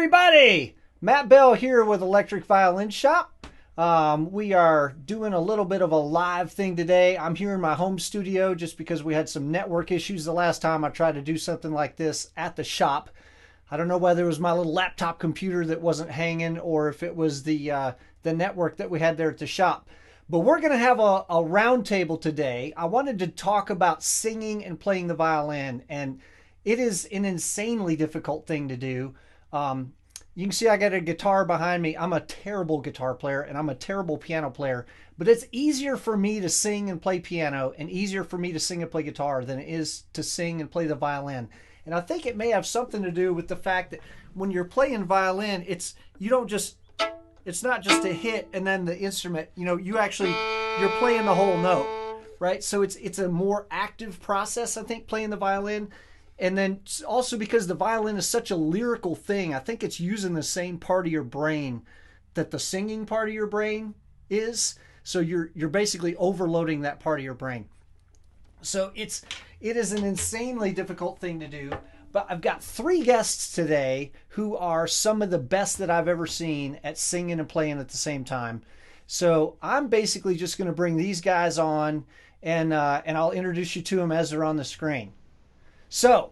everybody! Matt Bell here with Electric Violin Shop. We are doing a little bit of a live thing today. I'm here in my home studio just because we had some network issues the last time I tried to do something like this at the shop. I don't know whether it was my little laptop computer that wasn't hanging or if it was the network that we had there at the shop. But we're going to have a round table today. I wanted to talk about singing and playing the violin, and it is an insanely difficult thing to do. You can see I got a guitar behind me. I'm a terrible guitar player and I'm a terrible piano player, but it's easier for me to sing and play piano and easier for me to sing and play guitar than it is to sing and play the violin. And I think it may have something to do with the fact that when you're playing violin, it's not just a hit and then the instrument, you're playing the whole note, right? So it's a more active process, I think, playing the violin. And then also because the violin is such a lyrical thing, I think it's using the same part of your brain that the singing part of your brain is. So you're basically overloading that part of your brain. So it is an insanely difficult thing to do. But I've got three guests today who are some of the best that I've ever seen at singing and playing at the same time. So I'm basically just going to bring these guys on and I'll introduce you to them as they're on the screen. So,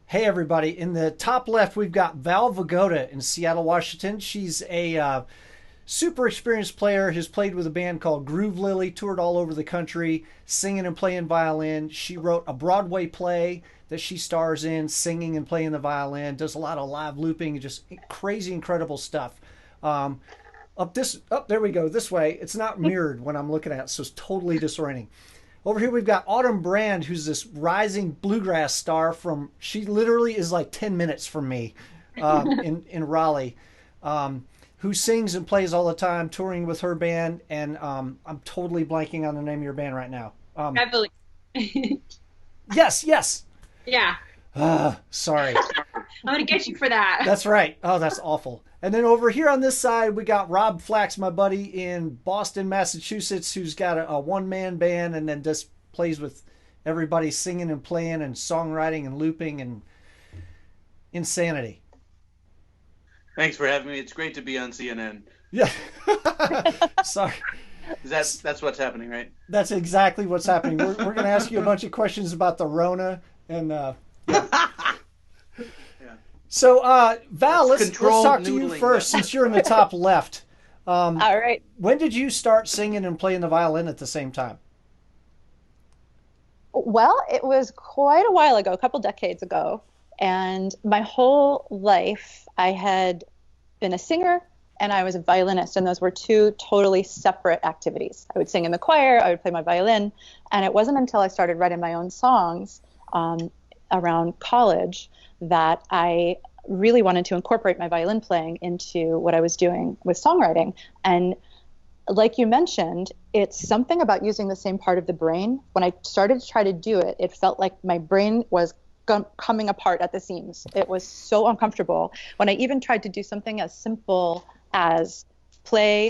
hey everybody, in the top left we've got Val Vigoda in Seattle, Washington. She's a super experienced player who's played with a band called Groove Lily, toured all over the country, singing and playing violin. She wrote a Broadway play that she stars in, singing and playing the violin, does a lot of live looping, just crazy, incredible stuff. There we go, this way. It's not mirrored when I'm looking at it, so it's totally disorienting. Over here we've got Autumn Brand, who's this rising bluegrass star she literally is like 10 minutes from me in Raleigh, who sings and plays all the time, touring with her band, and I'm totally blanking on the name of your band right now. Reveille. Yes. Yeah. Sorry. I'm going to get you for that. That's right. Oh, that's awful. And then over here on this side, we got Rob Flax, my buddy in Boston, Massachusetts, who's got a one-man band and then just plays with everybody singing and playing and songwriting and looping and insanity. Thanks for having me. It's great to be on CNN. Yeah. Sorry. That's what's happening, right? That's exactly what's happening. We're going to ask you a bunch of questions about the Rona and yeah. So, Val, let's talk to you first, since you're in the top left. All right. When did you start singing and playing the violin at the same time? Well, it was quite a while ago, a couple decades ago. And my whole life, I had been a singer and I was a violinist. And those were two totally separate activities. I would sing in the choir, I would play my violin. And it wasn't until I started writing my own songs around college that I really wanted to incorporate my violin playing into what I was doing with songwriting. And like you mentioned, it's something about using the same part of the brain. When I started to try to do it, it felt like my brain was coming apart at the seams. It was so uncomfortable. When I even tried to do something as simple as play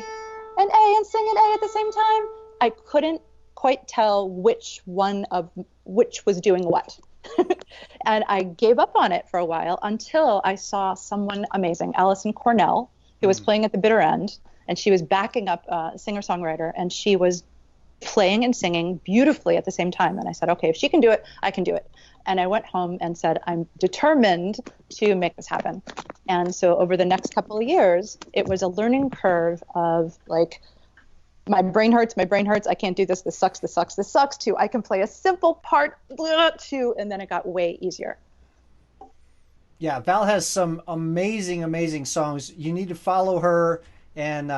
an A and sing an A at the same time, I couldn't quite tell which was doing what. And I gave up on it for a while until I saw someone amazing, Alison Cornell, who was playing at the bitter end, and she was backing up a singer-songwriter, and she was playing and singing beautifully at the same time. And I said, okay, if she can do it, I can do it. And I went home and said, I'm determined to make this happen. And so over the next couple of years, it was a learning curve of like, my brain hurts, I can't do this sucks, to I can play a simple part, to, and then it got way easier. Yeah, Val has some amazing songs. You need to follow her and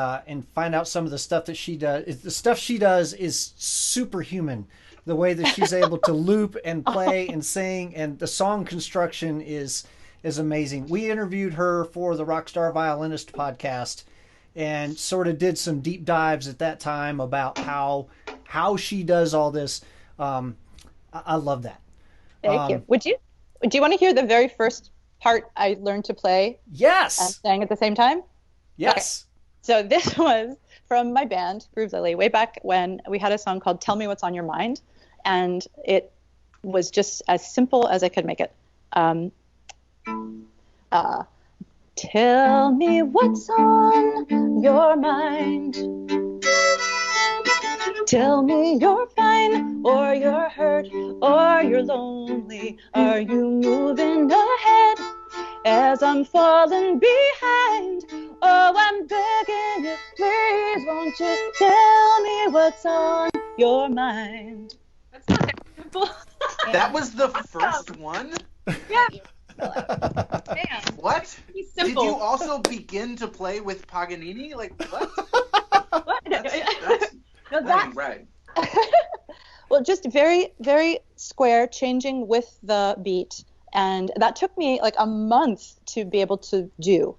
find out some of the stuff that she does. The stuff she does is superhuman. The way that she's able to loop and play and sing, and the song construction is amazing. We interviewed her for the Rockstar Violinist podcast, and sort of did some deep dives at that time about how she does all this. I love that. Thank you. Do you want to hear the very first part I learned to play? Yes. And sang at the same time? Yes. Okay. So this was from my band, Groove Lily, way back when we had a song called Tell Me What's on Your Mind. And it was just as simple as I could make it. Tell me what's on your mind. Tell me you're fine, or you're hurt, or you're lonely. Are you moving ahead as I'm falling behind? Oh, I'm begging you, please, won't you tell me what's on your mind? That's not that simple. That was the first one? Yeah. Damn. What? He's Did simple. you also begin to play with Paganini? Like, what? What? That's No, that ain't right. Well, just very, very square, changing with the beat. And that took me like a month to be able to do.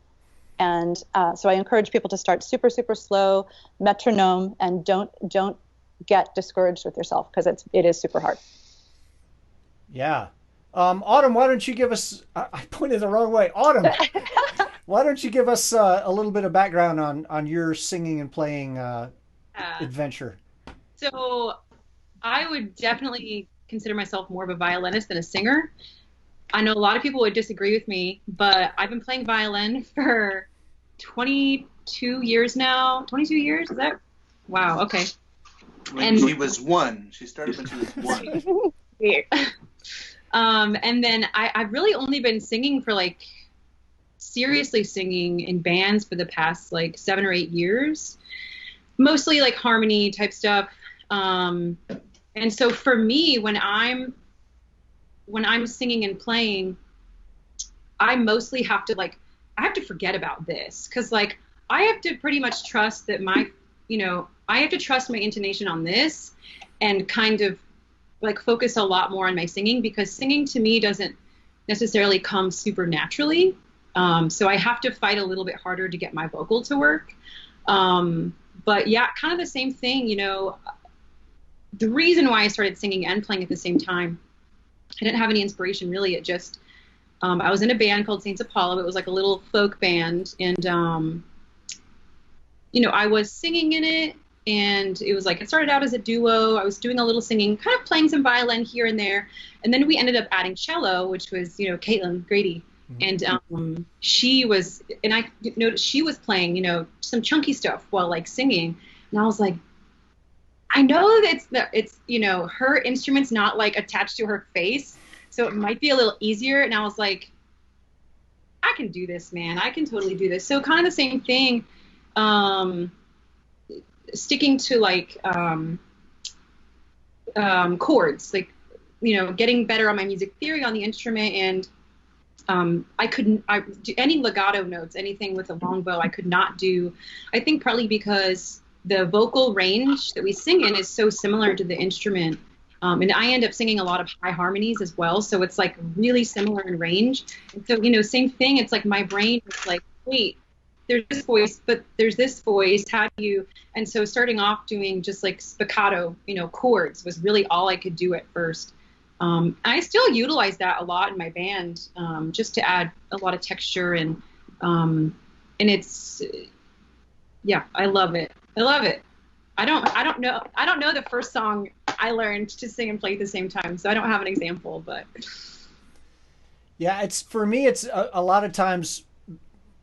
And so I encourage people to start super, super slow, metronome, and don't get discouraged with yourself, because it is super hard. Yeah. Autumn, why don't you give us, I pointed the wrong way. Autumn, why don't you give us a little bit of background on your singing and playing adventure? So I would definitely consider myself more of a violinist than a singer. I know a lot of people would disagree with me, but I've been playing violin for 22 years now. 22 years? Is that? Wow, okay. When she was one. She started when she was one. Weird. And then I've really only been singing for like, seriously singing in bands for the past like 7 or 8 years. Mostly like harmony type stuff. And so for me, when I'm singing and playing, I mostly have to I have to forget about this, because like I have to pretty much trust that I have to trust my intonation on this, and kind of like focus a lot more on my singing, because singing to me doesn't necessarily come super naturally. So I have to fight a little bit harder to get my vocal to work. But yeah, kind of the same thing, the reason why I started singing and playing at the same time, I didn't have any inspiration really. It just, I was in a band called Saints Apollo. It was like a little folk band. And, I was singing in it, and it was like, it started out as a duo. I was doing a little singing, kind of playing some violin here and there. And then we ended up adding cello, which was, Caitlin Grady. And she was, and I noticed she was playing, some chunky stuff while like singing. And I was like, I know that it's her instrument's not like attached to her face, so it might be a little easier. And I was like, I can do this, man. I can totally do this. So kind of the same thing, sticking to like chords, like getting better on my music theory on the instrument. And I do any legato notes, anything with a long bow, I could not do. I think probably because the vocal range that we sing in is so similar to the instrument. And I end up singing a lot of high harmonies as well. So it's like really similar in range. And so, same thing. It's like my brain is like, wait, there's this voice, but there's this voice. How do you? And so starting off doing just like spiccato, chords was really all I could do at first. I still utilize that a lot in my band, just to add a lot of texture, and it's, yeah, I love it. I love it. I don't know the first song I learned to sing and play at the same time, so I don't have an example, but yeah, for me, it's a lot of times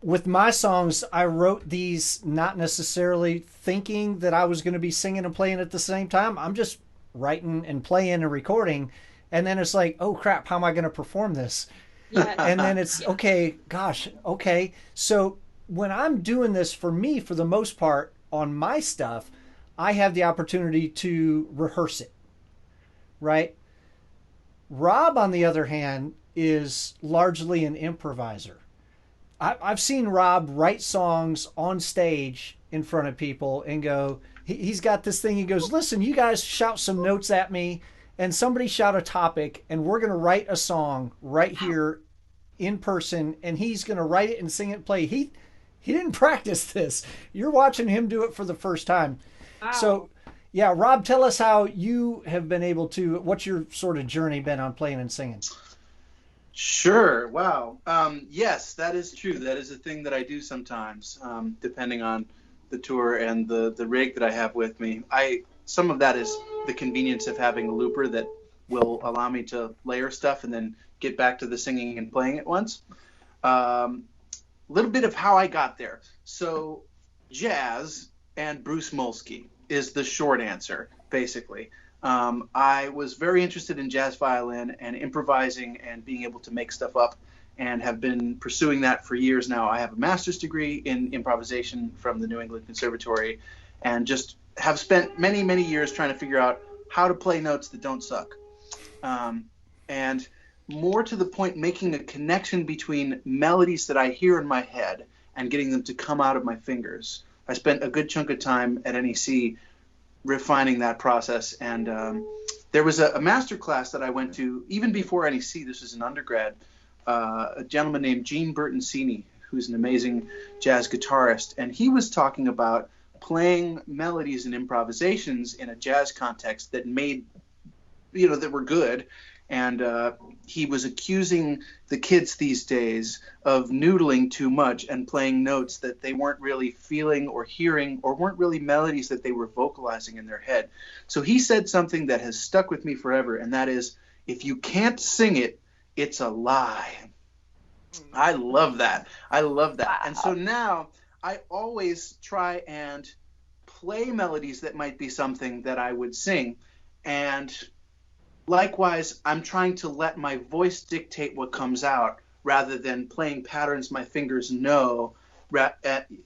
with my songs, I wrote these not necessarily thinking that I was going to be singing and playing at the same time. I'm just writing and playing and recording. And then it's like, oh crap, how am I going to perform this? yeah. And then it's, okay, gosh, okay. So when I'm doing this, for me, for the most part, on my stuff, I have the opportunity to rehearse it, right? Rob, on the other hand, is largely an improviser. I've seen Rob write songs on stage in front of people and go, he's got this thing, he goes, listen, you guys shout some notes at me, and somebody shout a topic, and we're going to write a song right here in person, and he's going to write it and sing it and play. He didn't practice this. You're watching him do it for the first time. Wow. So, yeah, Rob, tell us how you have been able to, what's your sort of journey been on playing and singing? Sure. Wow. Yes, that is true. That is a thing that I do sometimes, depending on the tour and the rig that I have with me. Some of that is the convenience of having a looper that will allow me to layer stuff and then get back to the singing and playing at once. little bit of how I got there. So jazz and Bruce Molsky is the short answer, basically. I was very interested in jazz violin and improvising and being able to make stuff up, and have been pursuing that for years now. I have a master's degree in improvisation from the New England Conservatory, and just have spent many, many years trying to figure out how to play notes that don't suck. And more to the point, making a connection between melodies that I hear in my head and getting them to come out of my fingers. I spent a good chunk of time at NEC refining that process. And there was a master class that I went to even before NEC. This was an undergrad, a gentleman named Gene Bertoncini, who's an amazing jazz guitarist. And he was talking about playing melodies and improvisations in a jazz context that made, that were good. And he was accusing the kids these days of noodling too much and playing notes that they weren't really feeling or hearing, or weren't really melodies that they were vocalizing in their head. So he said something that has stuck with me forever, and that is, if you can't sing it, it's a lie. I love that. I love that. Wow. And so now I always try and play melodies that might be something that I would sing. And likewise, I'm trying to let my voice dictate what comes out rather than playing patterns my fingers know.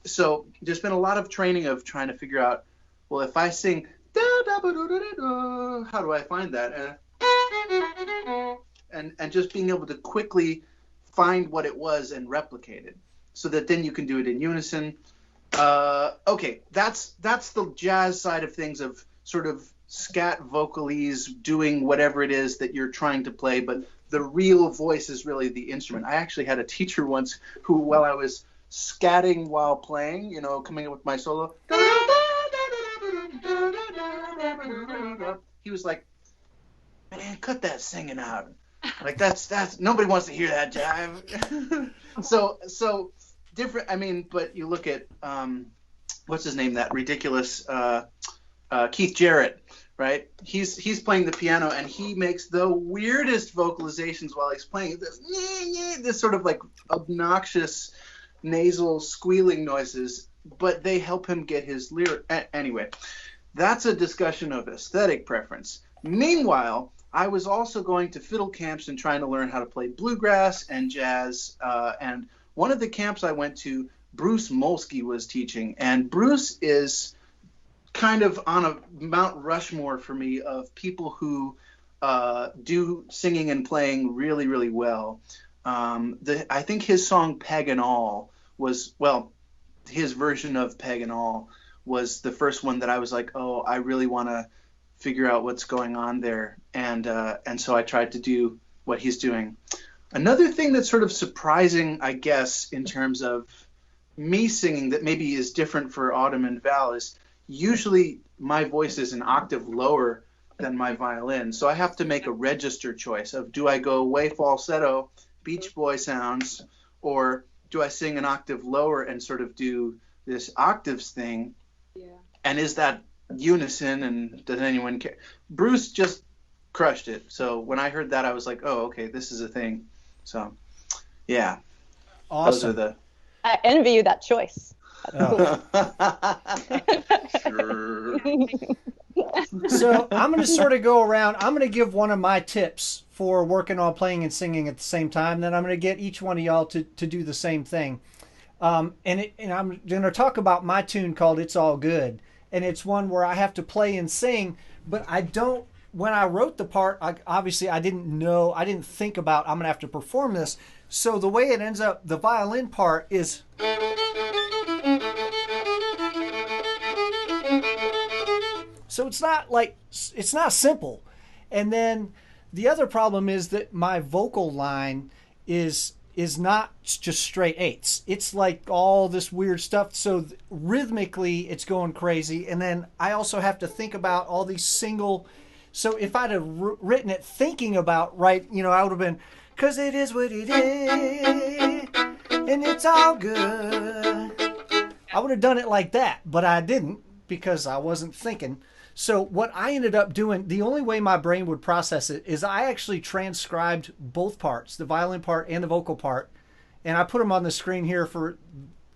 So there's been a lot of training of trying to figure out, well, if I sing, how do I find that? And just being able to quickly find what it was and replicate it, so that then you can do it in unison. Okay, that's the jazz side of things, of sort of scat vocalese doing whatever it is that you're trying to play, but the real voice is really the instrument. I actually had a teacher once who, while I was scatting while playing, coming up with my solo, he was like, "Man, cut that singing out. Like that's nobody wants to hear that jive." so different. I mean, but you look at what's his name? That ridiculous Keith Jarrett, right? He's playing the piano, and he makes the weirdest vocalizations while he's playing. This sort of like obnoxious nasal squealing noises, but they help him get his lyric. Anyway, that's a discussion of aesthetic preference. Meanwhile, I was also going to fiddle camps and trying to learn how to play bluegrass and jazz. And one of the camps I went to, Bruce Molsky was teaching. And Bruce is kind of on a Mount Rushmore for me of people who do singing and playing really, really well. I think his song Pagan All was, well, his version of Pagan All was the first one that I was like, oh, I really want to figure out what's going on there. And so I tried to do what he's doing. Another thing that's sort of surprising, I guess, in terms of me singing that maybe is different for Autumn and Val is usually my voice is an octave lower than my violin. So I have to make a register choice of, do I go way falsetto, Beach Boy sounds, or do I sing an octave lower and sort of do this octaves thing? Yeah. And is that unison, and does anyone care? Bruce just crushed it. So when I heard that, I was like, oh, okay, this is a thing. So yeah, awesome. I envy you that choice. Oh. Sure. So I'm going to sort of go around. I'm going to give one of my tips for working on playing and singing at the same time. Then I'm going to get each one of y'all to do the same thing. And I'm going to talk about my tune called It's All Good. And it's one where I have to play and sing, but I don't, when I wrote the part, obviously I didn't think about I'm going to have to perform this. So the way it ends up, the violin part is... So it's not simple. And then the other problem is that my vocal line is not just straight eights. It's like all this weird stuff. So rhythmically, it's going crazy. And then I also have to think about all these single. So if I'd have written it thinking about, I would have been, 'cause it is what it is, and it's all good. I would have done it like that, but I didn't because I wasn't thinking. So what I ended up doing, the only way my brain would process it is I actually transcribed both parts, the violin part and the vocal part, and I put them on the screen here for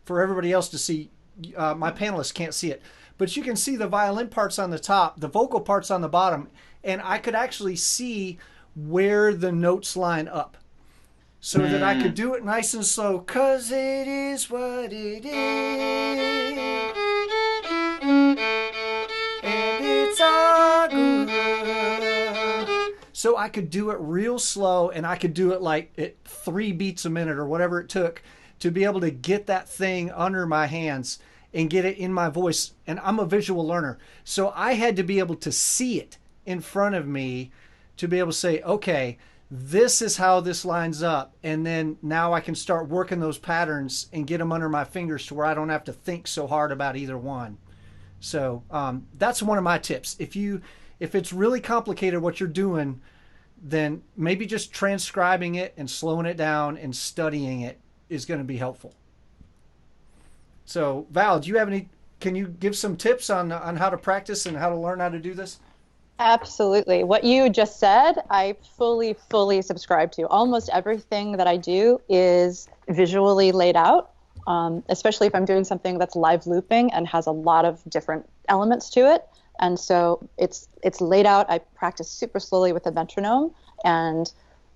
everybody else to see. My panelists can't see it, but you can see the violin parts on the top, the vocal parts on the bottom, and I could actually see where the notes line up, so that I could do it nice and slow. 'Cause it is what it is, and it's all good. So I could do it real slow, and I could do it like at 3 beats a minute or whatever it took to be able to get that thing under my hands and get it in my voice. And I'm a visual learner, so I had to be able to see it in front of me to be able to say, okay, this is how this lines up. And then now I can start working those patterns and get them under my fingers to where I don't have to think so hard about either one. So that's one of my tips. If it's really complicated what you're doing, then maybe just transcribing it and slowing it down and studying it is going to be helpful. So Val, can you give some tips on how to practice and how to learn how to do this? Absolutely. What you just said, I fully subscribe to. Almost everything that I do is visually laid out, especially if I'm doing something that's live looping and has a lot of different elements to it. And so it's laid out. I practice super slowly with a metronome, and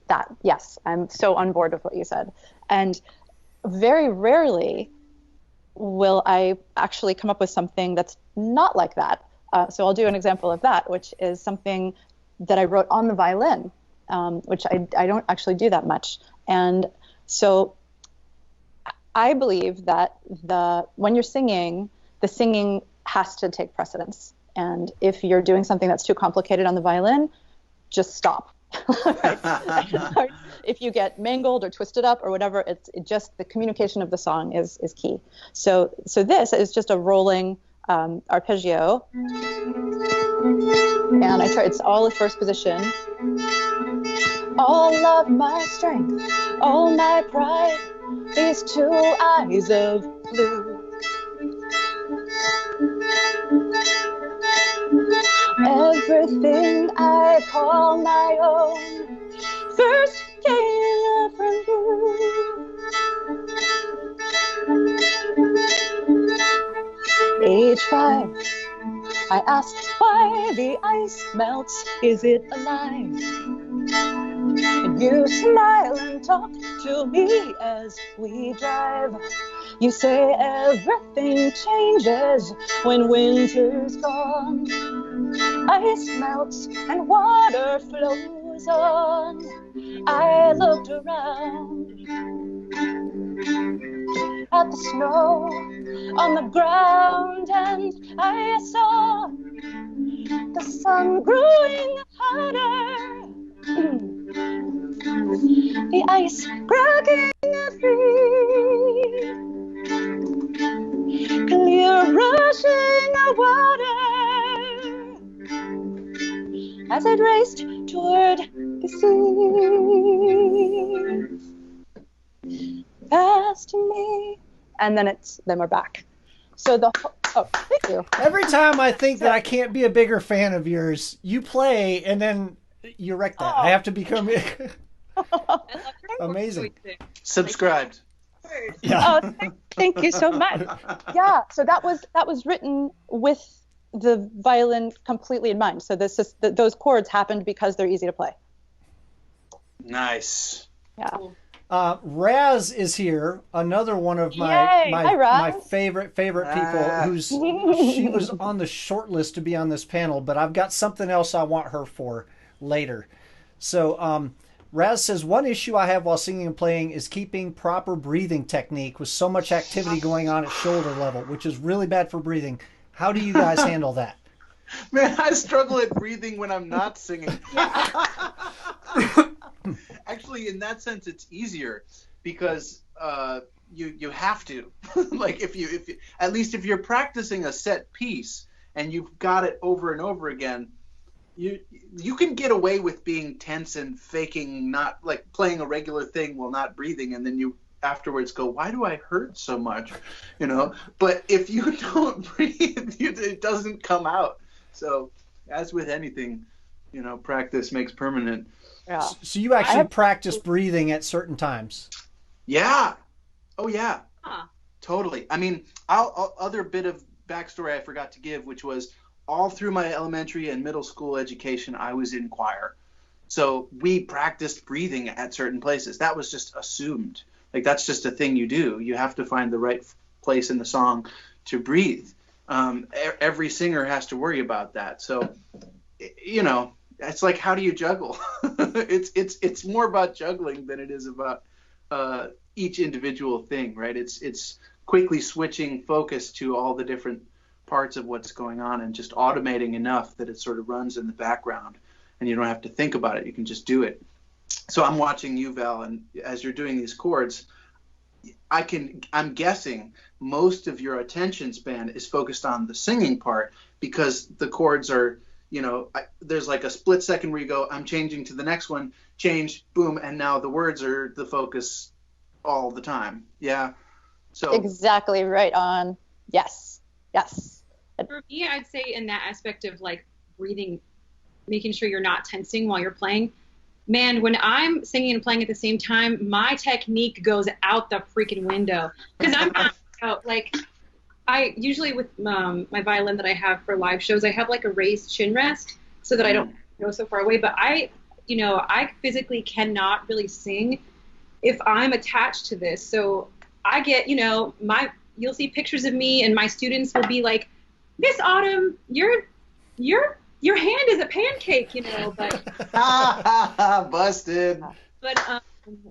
that, yes, I'm so on board with what you said. And very rarely will I actually come up with something that's not like that. So I'll do an example of that, which is something that I wrote on the violin, which I don't actually do that much. And so I believe that when you're singing, the singing has to take precedence. And if you're doing something that's too complicated on the violin, just stop. Right? If you get mangled or twisted up or whatever, it just the communication of the song is key. So this is just a rolling arpeggio, and it's all the first position. All of my strength, all my pride, these 2 eyes of blue. Everything I call my own first came from you. Age 5, I ask why the ice melts, is it alive? And you smile and talk to me as we drive. You say everything changes when winter's gone. Ice melts and water flows on. I looked around at the snow on the ground, and I saw the sun growing hotter, the ice cracking free, clear rushing water as it raced toward the sea. Past me, and then we're back. So thank you. Every time I think that I can't be a bigger fan of yours, you play and then you wreck that. I have to become amazing. Subscribed. Yeah. Oh, thank you so much. Yeah. So that was written with the violin completely in mind. So those chords happened because they're easy to play. Nice. Yeah. Cool. Raz is here, another one of Hi, my Raz. favorite people. She was on the short list to be on this panel, but I've got something else I want her for later. So Raz says, one issue I have while singing and playing is keeping proper breathing technique with so much activity going on at shoulder level, which is really bad for breathing. How do you guys handle that? Man, I struggle at breathing when I'm not singing. Actually, in that sense, it's easier because you have to. Like if you at least if you're practicing a set piece and you've got it over and over again, you can get away with being tense and faking, not like playing a regular thing while not breathing, and then you afterwards go, why do I hurt so much? But if you don't breathe, it doesn't come out. So as with anything, practice makes permanent. Yeah. So you actually practice breathing at certain times? Yeah. Oh yeah, Huh. totally. I mean, other bit of backstory I forgot to give, which was all through my elementary and middle school education, I was in choir. So we practiced breathing at certain places. That was just assumed. Like that's just a thing you do. You have to find the right place in the song to breathe. Every singer has to worry about that. So, you know, it's like, how do you juggle? It's more about juggling than it is about each individual thing, right? It's quickly switching focus to all the different parts of what's going on and just automating enough that it sort of runs in the background and you don't have to think about it. You can just do it. So I'm watching you, Val, and as you're doing these chords, I'm guessing most of your attention span is focused on the singing part because the chords are, you know, there's like a split second where you go, I'm changing to the next one, change, boom, and now the words are the focus all the time. Yeah. So Exactly right on. Yes. Yes. For me, I'd say in that aspect of like breathing, making sure you're not tensing while you're playing. Man, when I'm singing and playing at the same time, my technique goes out the freaking window because I'm not like I usually with my violin that I have for live shows, I have like a raised chin rest so that I don't go so far away. But I physically cannot really sing if I'm attached to this. So I get, you'll see pictures of me and my students will be like, Miss Autumn, your hand is a pancake, but busted. But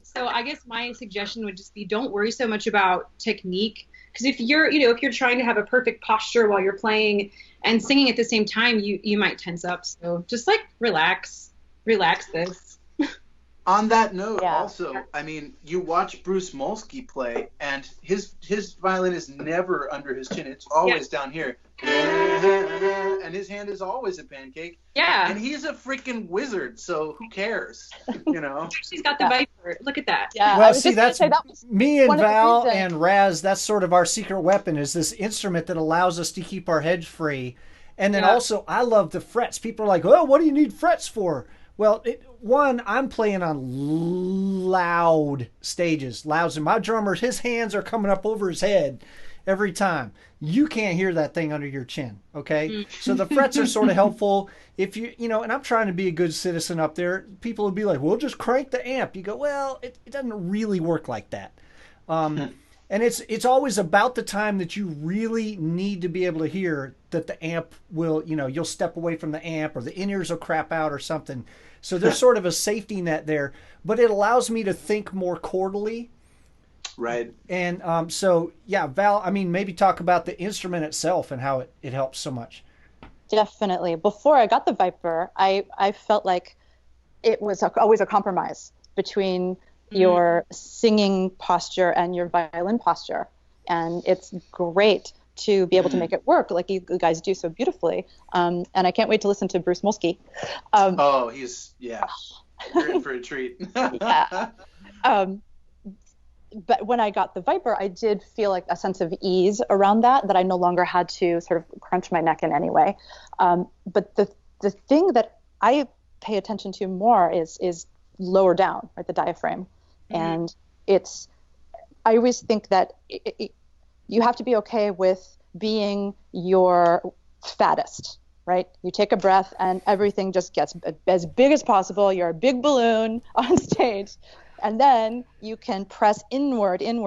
so I guess my suggestion would just be don't worry so much about technique because if you're trying to have a perfect posture while you're playing and singing at the same time, you might tense up. So just like relax this. On that note, Yeah. also, I mean, you watch Bruce Molsky play, and his violin is never under his chin. It's always down here. And his hand is always a pancake. Yeah. And he's a freaking wizard, so who cares? She's got the Viper. Look at that. Yeah. I Well, was see, just gonna that's say that was me and one of the Val reasons. and Raz. That's sort of our secret weapon is this instrument that allows us to keep our heads free. And then Yeah. also, I love the frets. People are like, oh, what do you need frets for? Well, I'm playing on loud stages. Loud. And my drummer, his hands are coming up over his head every time. You can't hear that thing under your chin, okay? So the frets are sort of helpful. If and I'm trying to be a good citizen up there. People would be like, well, just crank the amp. You go, well, it doesn't really work like that. And it's always about the time that you really need to be able to hear that the amp will, you'll step away from the amp or the in-ears will crap out or something. So there's sort of a safety net there, but it allows me to think more chordally. Right. And so, yeah, Val, I mean, maybe talk about the instrument itself and how it helps so much. Definitely. Before I got the Viper, I felt like it was always a compromise between your singing posture and your violin posture. And it's great to be able to make it work like you guys do so beautifully. And I can't wait to listen to Bruce Molsky. You're in for a treat. Yeah. But when I got the Viper, I did feel like a sense of ease around that I no longer had to sort of crunch my neck in any way. But the thing that I pay attention to more is lower down, right, the diaphragm. And I always think that you have to be okay with being your fattest, right? You take a breath and everything just gets as big as possible. You're a big balloon on stage. And then you can press inward, and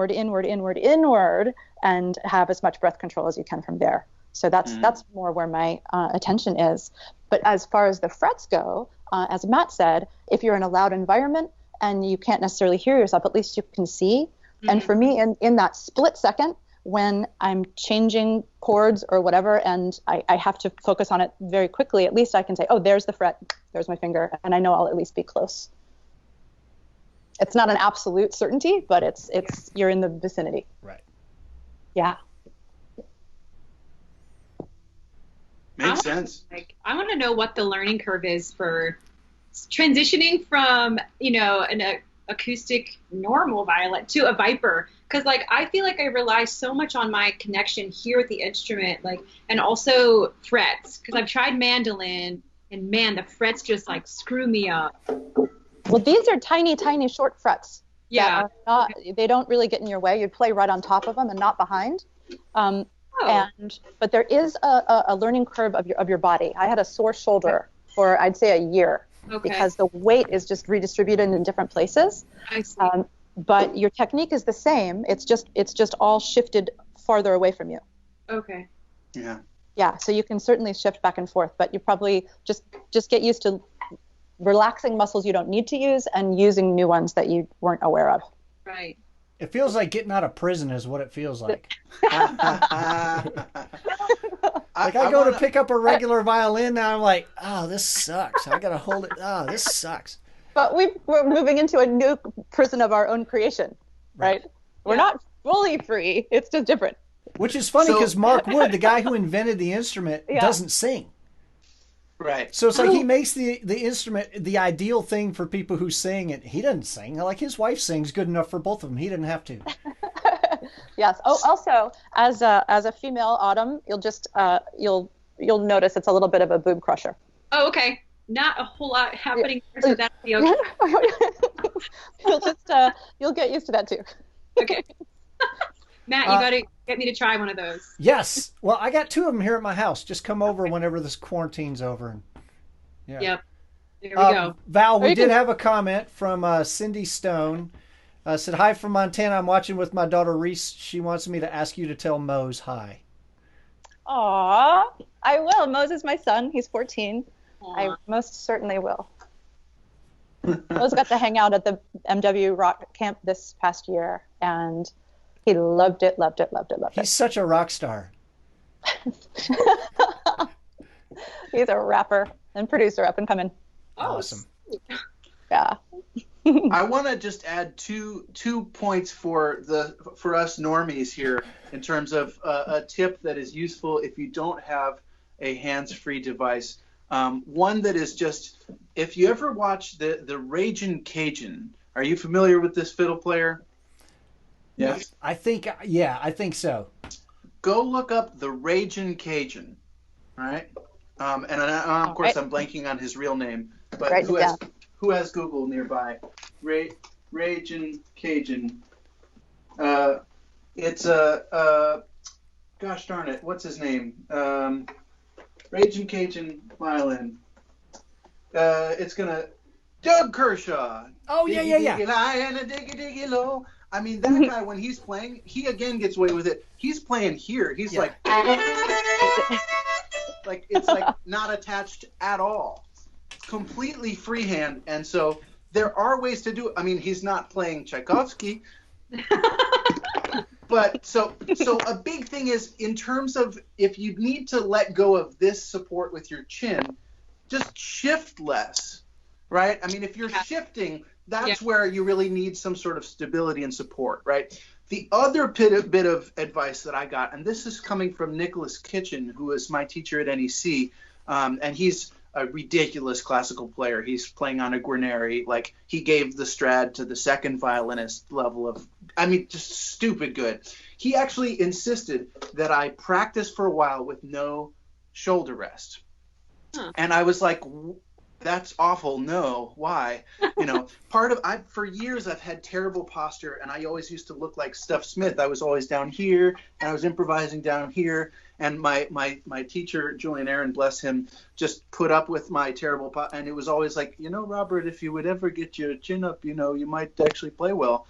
have as much breath control as you can from there. So that's more where my attention is. But as far as the frets go, as Matt said, if you're in a loud environment and you can't necessarily hear yourself, at least you can see. And for me, in that split second, when I'm changing chords or whatever, and I have to focus on it very quickly, at least I can say, oh, there's the fret, there's my finger, and I know I'll at least be close. It's not an absolute certainty, but it's you're in the vicinity. Right. Yeah. Makes sense. I want to know what the learning curve is for transitioning from, an acoustic normal violin to a Viper. Because, I feel like I rely so much on my connection here with the instrument, and also frets. Because I've tried mandolin, and, man, the frets just, screw me up. Well, these are tiny, tiny short frets. Yeah. that are not, they don't really get in your way. You play right on top of them and not behind. But there is a learning curve of your body. I had a sore shoulder for, I'd say, a year because the weight is just redistributed in different places. I see. But your technique is the same. It's just all shifted farther away from you. Okay. Yeah. Yeah, so you can certainly shift back and forth, but you probably just get used to relaxing muscles you don't need to use and using new ones that you weren't aware of. Right. It feels like getting out of prison is what it feels like. I go to pick up a regular violin now, I'm like, oh, this sucks. I got to hold it. Oh, this sucks. But we're moving into a new prison of our own creation, right? We're not fully free. It's just different. Which is funny because Mark Wood, the guy who invented the instrument, doesn't sing. Right. So it's like he makes the instrument the ideal thing for people who sing, and he doesn't sing. Like his wife sings good enough for both of them. He didn't have to. Yes. Oh, also, as a female Autumn, you'll just you'll notice it's a little bit of a boob crusher. Oh, okay. Not a whole lot happening here, so that'll be okay. You'll get used to that too. Okay. Matt, you got to get me to try one of those. Yes. Well, I got 2 of them here at my house. Just come over whenever this quarantine's over. And, yeah. Yep. There we go. Val, we did have a comment from Cindy Stone. Said, hi from Montana. I'm watching with my daughter Reese. She wants me to ask you to tell Mose hi. Aw, I will. Mose is my son. He's 14. Aww. I most certainly will. Mose got to hang out at the MW Rock Camp this past year, and he loved it. He's such a rock star. He's a rapper and producer up and coming. Awesome. Yeah. I want to just add two points for us normies here in terms of a tip that is useful if you don't have a hands-free device. One that is just, if you ever watch the Ragin' Cajun, are you familiar with this fiddle player? Yes. I think so. Go look up the Ragin' Cajun, right? And of course I'm blanking on his real name, but who has Google nearby? Ragin' Cajun. It's gosh darn it, what's his name? Ragin' Cajun violin. It's gonna Doug Kershaw. Oh yeah. Diggy lie and a diggy low. I mean, that guy, when he's playing, he again gets away with it. He's playing here. He's like it's like not attached at all. Completely freehand. And so there are ways to do it. I mean, he's not playing Tchaikovsky. But so a big thing is, in terms of if you need to let go of this support with your chin, just shift less, right? I mean, if you're shifting, that's where you really need some sort of stability and support, right? The other bit of advice that I got, and this is coming from Nicholas Kitchen, who is my teacher at NEC, and he's a ridiculous classical player. He's playing on a Guarneri. Like, he gave the Strad to the second violinist level of, I mean, just stupid good. He actually insisted that I practice for a while with no shoulder rest. Huh. And I was like, that's awful. No, why? You know, for years I've had terrible posture, and I always used to look like Stuff Smith. I was always down here, and I was improvising down here. And my teacher, Julian Aaron, bless him, just put up with my terrible and it was always like, Robert, if you would ever get your chin up, you might actually play well.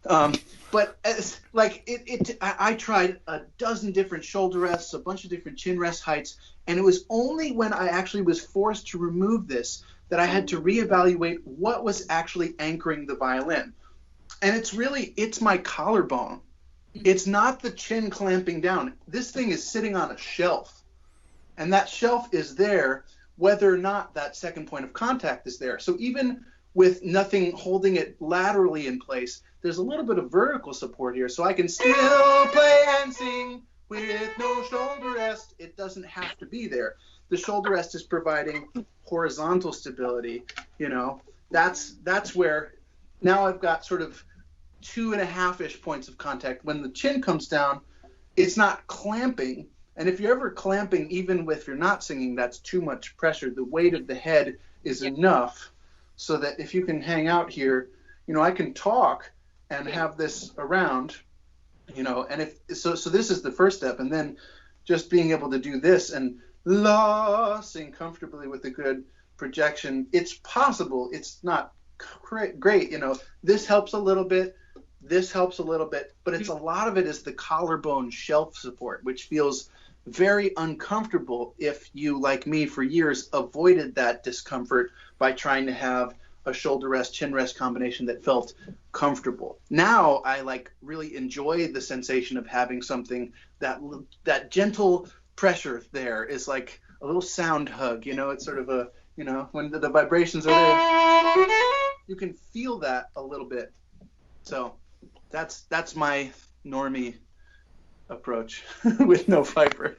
But I tried a dozen different shoulder rests, a bunch of different chin rest heights, and it was only when I actually was forced to remove this that I had to reevaluate what was actually anchoring the violin. And it's my collarbone. It's not the chin clamping down. This thing is sitting on a shelf, and that shelf is there whether or not that second point of contact is there. So even with nothing holding it laterally in place, there's a little bit of vertical support here, so I can still play and sing with no shoulder rest. It doesn't have to be there. The shoulder rest is providing horizontal stability. That's where now I've got sort of 2.5-ish points of contact. When the chin comes down, it's not clamping. And if you're ever clamping, even if you're not singing, that's too much pressure. The weight of the head is enough so that if you can hang out here, I can talk and have this around, you know, and so this is the first step, and then just being able to do this and sing comfortably with a good projection. It's possible. It's not great, you know. This helps a little bit. This helps a little bit, but it's a lot of it is the collarbone shelf support, which feels very uncomfortable if you, like me, for years avoided that discomfort by trying to have a shoulder rest, chin rest combination that felt comfortable. Now I like really enjoy the sensation of having something that gentle pressure there is like a little sound hug, you know. It's sort of a, you know, when the vibrations are there, you can feel that a little bit. So that's my normie approach with no viper.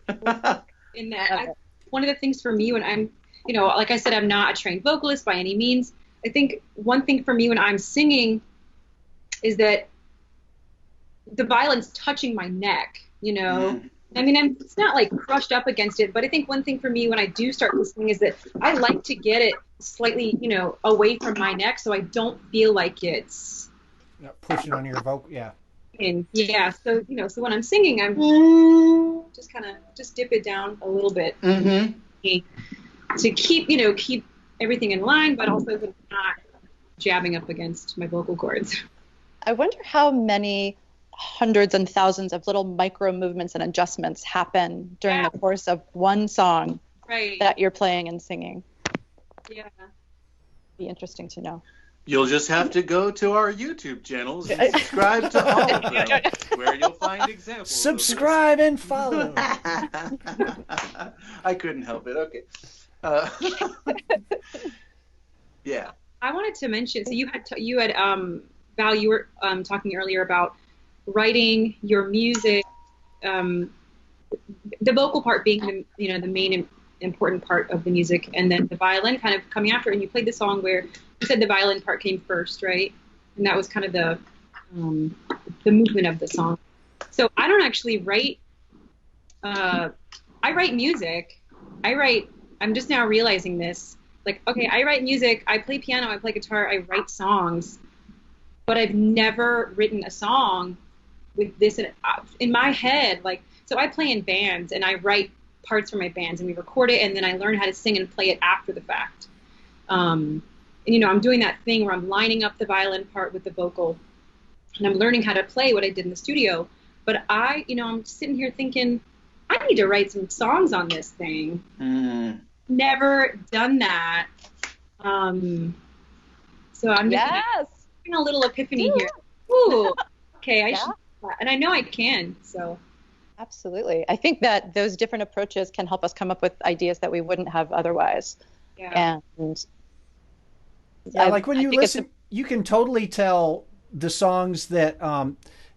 In that, one of the things for me when I'm, you know, like I said, I'm not a trained vocalist by any means. I think one thing for me when I'm singing is that the violin's touching my neck, you know. I mean, it's not like crushed up against it, but I think one thing for me when I do start to sing is that I like to get it slightly, you know, away from my neck so I don't feel like it's pushing on your vocal, yeah. And yeah, so, you know, so when I'm singing, I'm just kind of just dip it down a little bit to keep everything in line, but also not jabbing up against my vocal cords. I wonder how many hundreds and thousands of little micro movements and adjustments happen during the course of one song that you're playing and singing. Yeah. Be interesting to know. You'll just have to go to our YouTube channels and subscribe to all of them, where you'll find examples. Subscribe and follow. I couldn't help it. Okay. Yeah. I wanted to mention. So you had Val, you were talking earlier about writing your music, the vocal part being the main important part of the music, and then the violin kind of coming after. And you played the song where you said the violin part came first, right? And that was kind of the movement of the song. So I don't actually write. I write music. I'm just now realizing this. Like, okay, I write music. I play piano. I play guitar. I write songs. But I've never written a song with this in my head. Like, so I play in bands and I write parts for my bands and we record it and then I learn how to sing and play it after the fact. And, you know, I'm doing that thing where I'm lining up the violin part with the vocal and I'm learning how to play what I did in the studio. But I'm sitting here thinking, I need to write some songs on this thing. Never done that. So I'm just having a little epiphany here. Ooh, okay, I should, and I know I can. So absolutely, I think that those different approaches can help us come up with ideas that we wouldn't have otherwise. Yeah. And like when you listen, you can totally tell the songs that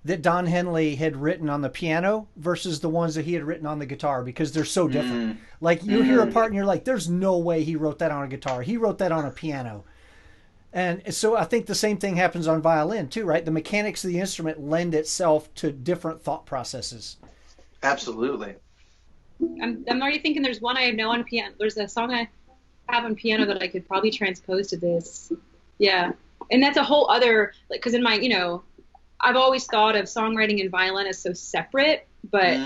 that Don Henley had written on the piano versus the ones that he had written on the guitar because they're so different. Like you hear a part and you're like, there's no way he wrote that on a guitar. He wrote that on a piano. And so I think the same thing happens on violin too, right? The mechanics of the instrument lend itself to different thought processes. Absolutely. I'm already thinking there's one I know on piano. There's a song I have on piano that I could probably transpose to this. Yeah. And that's a whole other, like, because in my, I've always thought of songwriting and violin as so separate, but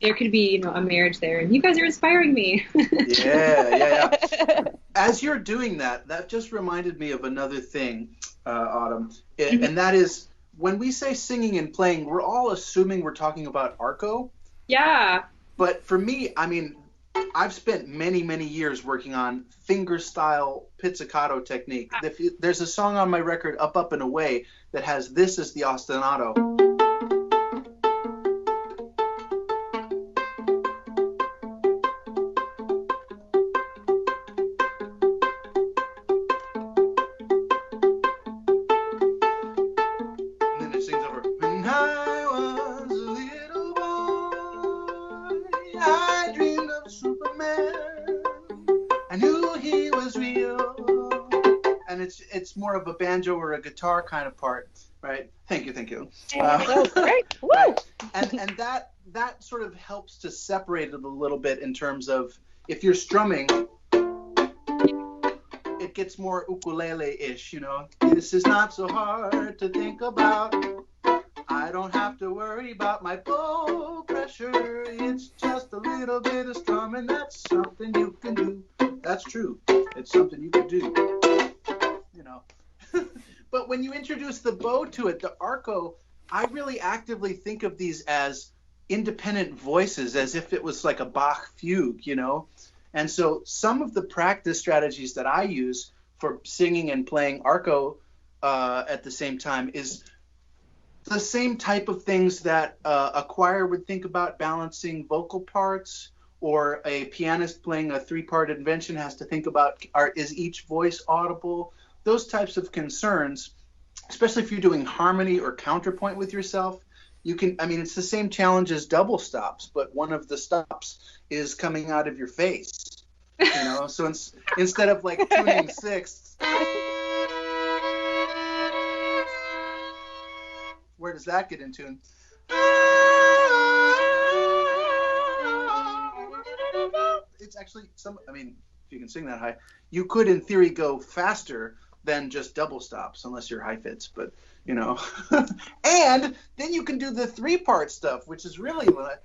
there could be, a marriage there. And you guys are inspiring me. Yeah. As you're doing that, that just reminded me of another thing, Autumn. And that is, when we say singing and playing, we're all assuming we're talking about arco. Yeah. But for me, I mean, I've spent many, many years working on finger-style pizzicato technique. There's a song on my record, Up, Up, and Away, that has this as the ostinato. And then it sings over, when I was a little boy, I dreamed of Superman. I knew he was real. And it's more of a banjo or a guitar kind of part, right? Thank you. Great. Woo! Right? And that sort of helps to separate it a little bit in terms of if you're strumming, it gets more ukulele-ish, you know. This is not so hard to think about. I don't have to worry about my bow pressure. It's just a little bit of strumming. That's something you can do. That's true. It's something you can do. You know. But when you introduce the bow to it, the arco, I really actively think of these as independent voices, as if it was like a Bach fugue, you know. And so some of the practice strategies that I use for singing and playing arco at the same time is the same type of things that a choir would think about balancing vocal parts, or a pianist playing a three-part invention has to think about, is each voice audible? Those types of concerns, especially if you're doing harmony or counterpoint with yourself, you can, I mean, it's the same challenge as double stops, but one of the stops is coming out of your face, you know? So instead of like tuning sixths, where does that get in tune? It's actually I mean, if you can sing that high, you could in theory go faster than just double stops, unless you're high fits, but you know. And then you can do the three-part stuff, which is really what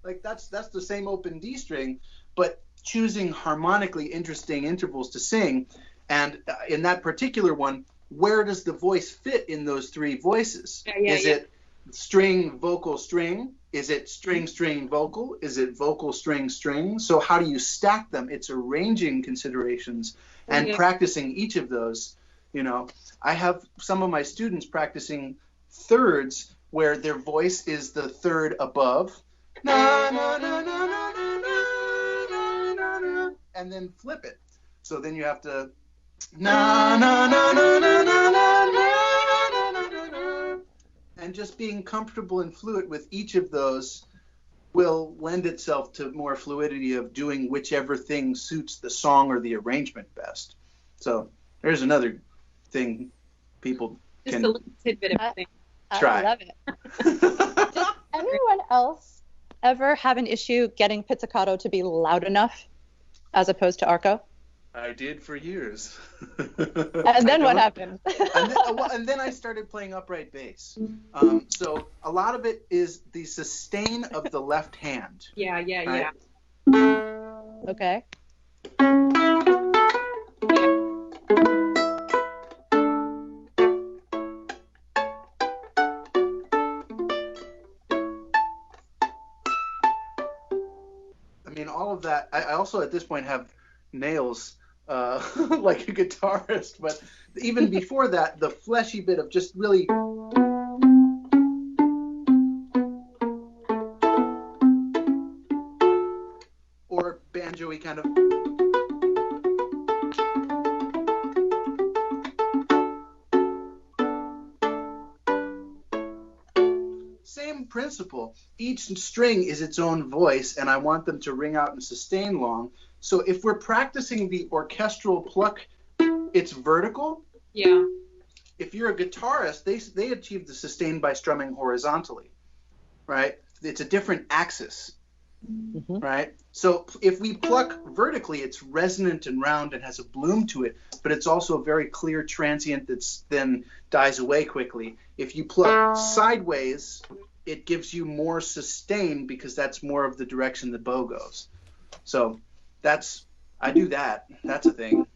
like that's the same open D string, but choosing harmonically interesting intervals to sing. And in that particular one, where does the voice fit in those three voices? Is it string, vocal, string? Is it string, string, vocal? Is it vocal, string, string? So how do you stack them? It's arranging considerations and practicing each of those. You know, I have some of my students practicing thirds where their voice is the third above, na, na, na, na, na, na, na, na, na, and then flip it. So then you have to na na na na na na na na na na, and just being comfortable and fluid with each of those will lend itself to more fluidity of doing whichever thing suits the song or the arrangement best. So there's another thing people just can a little tidbit of thing. try. I love it. Does anyone else ever have an issue getting pizzicato to be loud enough as opposed to arco? I did for years. And then what happened? and then I started playing upright bass. So a lot of it is the sustain of the left hand. Yeah. Okay. I mean, all of that. I also at this point have nails like a guitarist, but even before that, the fleshy bit of just really or banjo-y kind of same principle. Each string is its own voice, and I want them to ring out and sustain long. So if we're practicing the orchestral pluck, it's vertical. Yeah. If you're a guitarist, they achieve the sustain by strumming horizontally, right? It's a different axis, right? So if we pluck vertically, it's resonant and round and has a bloom to it, but it's also very clear transient that's then dies away quickly. If you pluck sideways, it gives you more sustain because that's more of the direction the bow goes. So I do that. That's a thing.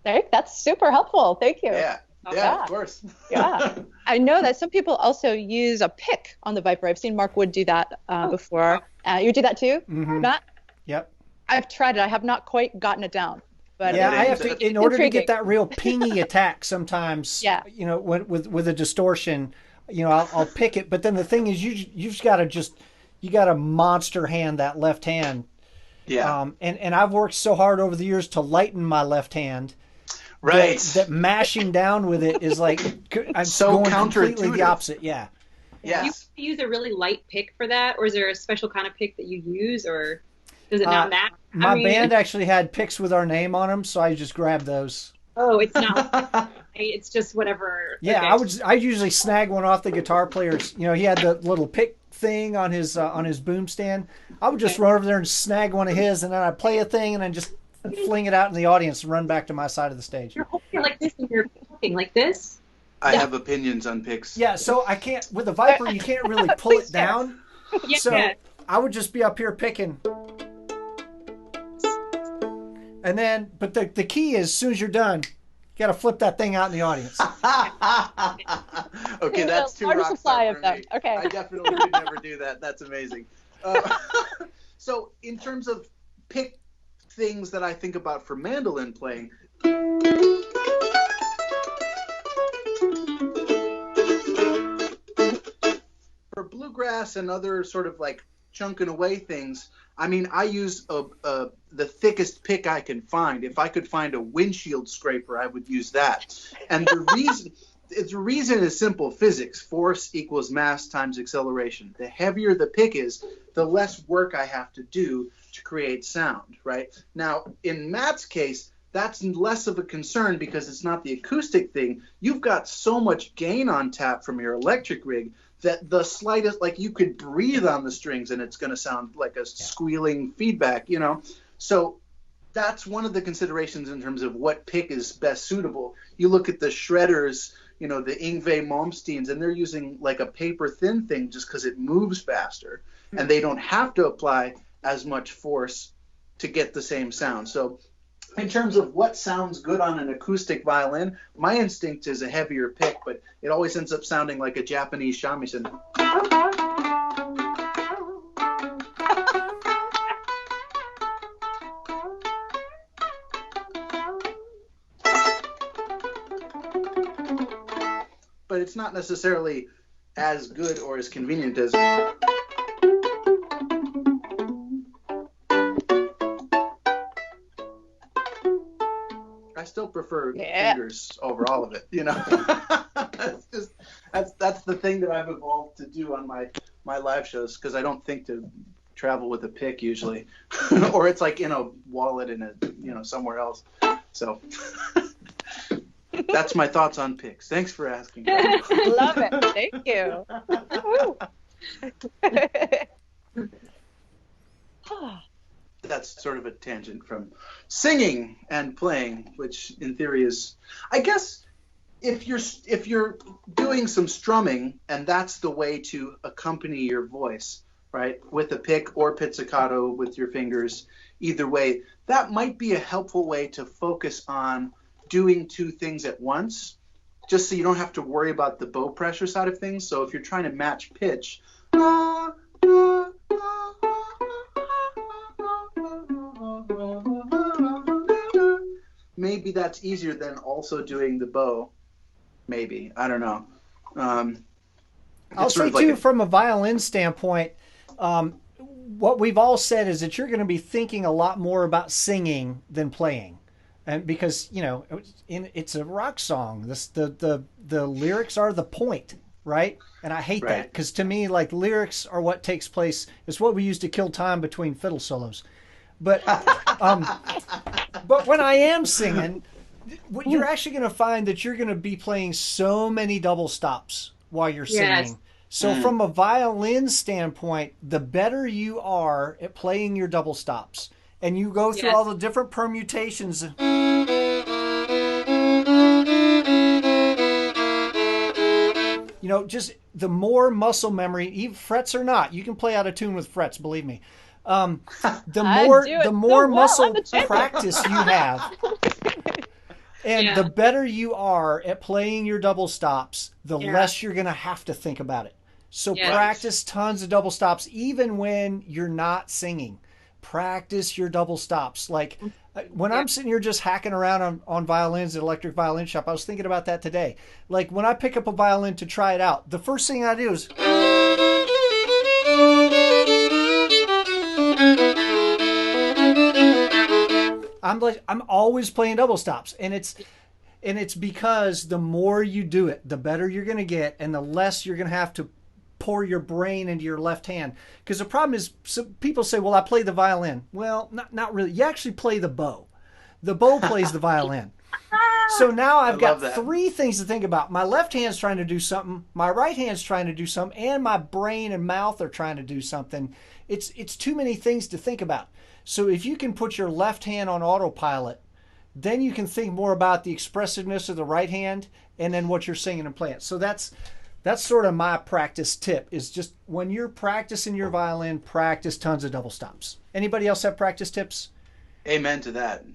That's super helpful. Thank you. Yeah, Yeah. of course. Yeah. I know that some people also use a pick on the Viper. I've seen Mark Wood do that before. You do that too, Matt? Yep. I've tried it. I have not quite gotten it down. But yeah, I have to, in order to get intriguing. that real pingy attack sometimes, you know, with a distortion, you know, I'll pick it. But then the thing is, you've got to you got to monster hand that left hand. Yeah. And I've worked so hard over the years to lighten my left hand. Right. That mashing down with it is like I'm so going completely the counterintuitive. opposite. Yeah. Yes. Do you use a really light pick for that, or is there a special kind of pick that you use, or does it not matter? My band actually had picks with our name on them, so I just grabbed those. Oh, it's not. It's just whatever. Yeah, Okay. I usually snag one off the guitar player's. You know, he had the little pick thing on his boom stand. I would just run over there and snag one of his, and then I'd play a thing and then just fling it out in the audience and run back to my side of the stage. You're holding it like this and you're picking like this? I have opinions on picks. Yeah, so I can't, with a Viper, you can't really pull it down. Yeah. So I would just be up here picking. And then, but the key is, as soon as you're done, you got to flip that thing out in the audience. Okay, that's too rock star for me. Okay. I definitely would never do that. That's amazing. So in terms of pick things that I think about for mandolin playing, for bluegrass and other sort of like chunking away things, I mean, I use the thickest pick I can find. If I could find a windshield scraper, I would use that. And the reason is simple physics. Force equals mass times acceleration. The heavier the pick is, the less work I have to do to create sound, right? Now, in Matt's case, that's less of a concern because it's not the acoustic thing. You've got so much gain on tap from your electric rig that the slightest, like you could breathe on the strings and it's going to sound like a squealing feedback, you know? So that's one of the considerations in terms of what pick is best suitable. You look at the shredders, you know, the Yngwie Malmsteens, and they're using like a paper thin thing just because it moves faster and they don't have to apply as much force to get the same sound. So in terms of what sounds good on an acoustic violin, my instinct is a heavier pick, but it always ends up sounding like a Japanese shamisen. But it's not necessarily as good or as convenient as... I still prefer fingers over all of it, you know. that's the thing that I've evolved to do on my live shows, because I don't think to travel with a pick usually, or it's like in a wallet in somewhere else. So that's my thoughts on picks. Thanks for asking. Love it. Thank you. That's sort of a tangent from singing and playing, which in theory is, I guess, if you're doing some strumming and that's the way to accompany your voice, right, with a pick or pizzicato with your fingers, either way, that might be a helpful way to focus on doing two things at once, just so you don't have to worry about the bow pressure side of things. So if you're trying to match pitch, maybe that's easier than also doing the bow. Maybe. I don't know. I'll say, too, from a violin standpoint, what we've all said is that you're going to be thinking a lot more about singing than playing. And because, you know, it's a rock song. The lyrics are the point, right? And I hate that, because to me, like, lyrics are what takes place. It's what we use to kill time between fiddle solos. But but when I am singing, you're actually going to find that you're going to be playing so many double stops while you're singing. Yes. So from a violin standpoint, the better you are at playing your double stops, and you go through all the different permutations. You know, just the more muscle memory, even frets or not, you can play out of tune with frets, believe me. The more muscle practice you have, and the better you are at playing your double stops, the less you're going to have to think about it. So practice tons of double stops, even when you're not singing. Practice your double stops. Like when I'm sitting here just hacking around on violins at Electric Violin Shop, I was thinking about that today. Like when I pick up a violin to try it out, the first thing I do is... I'm always playing double stops, and it's because the more you do it, the better you're going to get, and the less you're going to have to pour your brain into your left hand. Because the problem is, people say, well, I play the violin. Well, not really. You actually play the bow. The bow plays the violin. So now I've got love that. 3 things to think about. My left hand's trying to do something, my right hand's trying to do something, and my brain and mouth are trying to do something. It's too many things to think about. So if you can put your left hand on autopilot, then you can think more about the expressiveness of the right hand and then what you're singing and playing. So that's sort of my practice tip, is just when you're practicing your violin, practice tons of double stops. Anybody else have practice tips? Amen to that.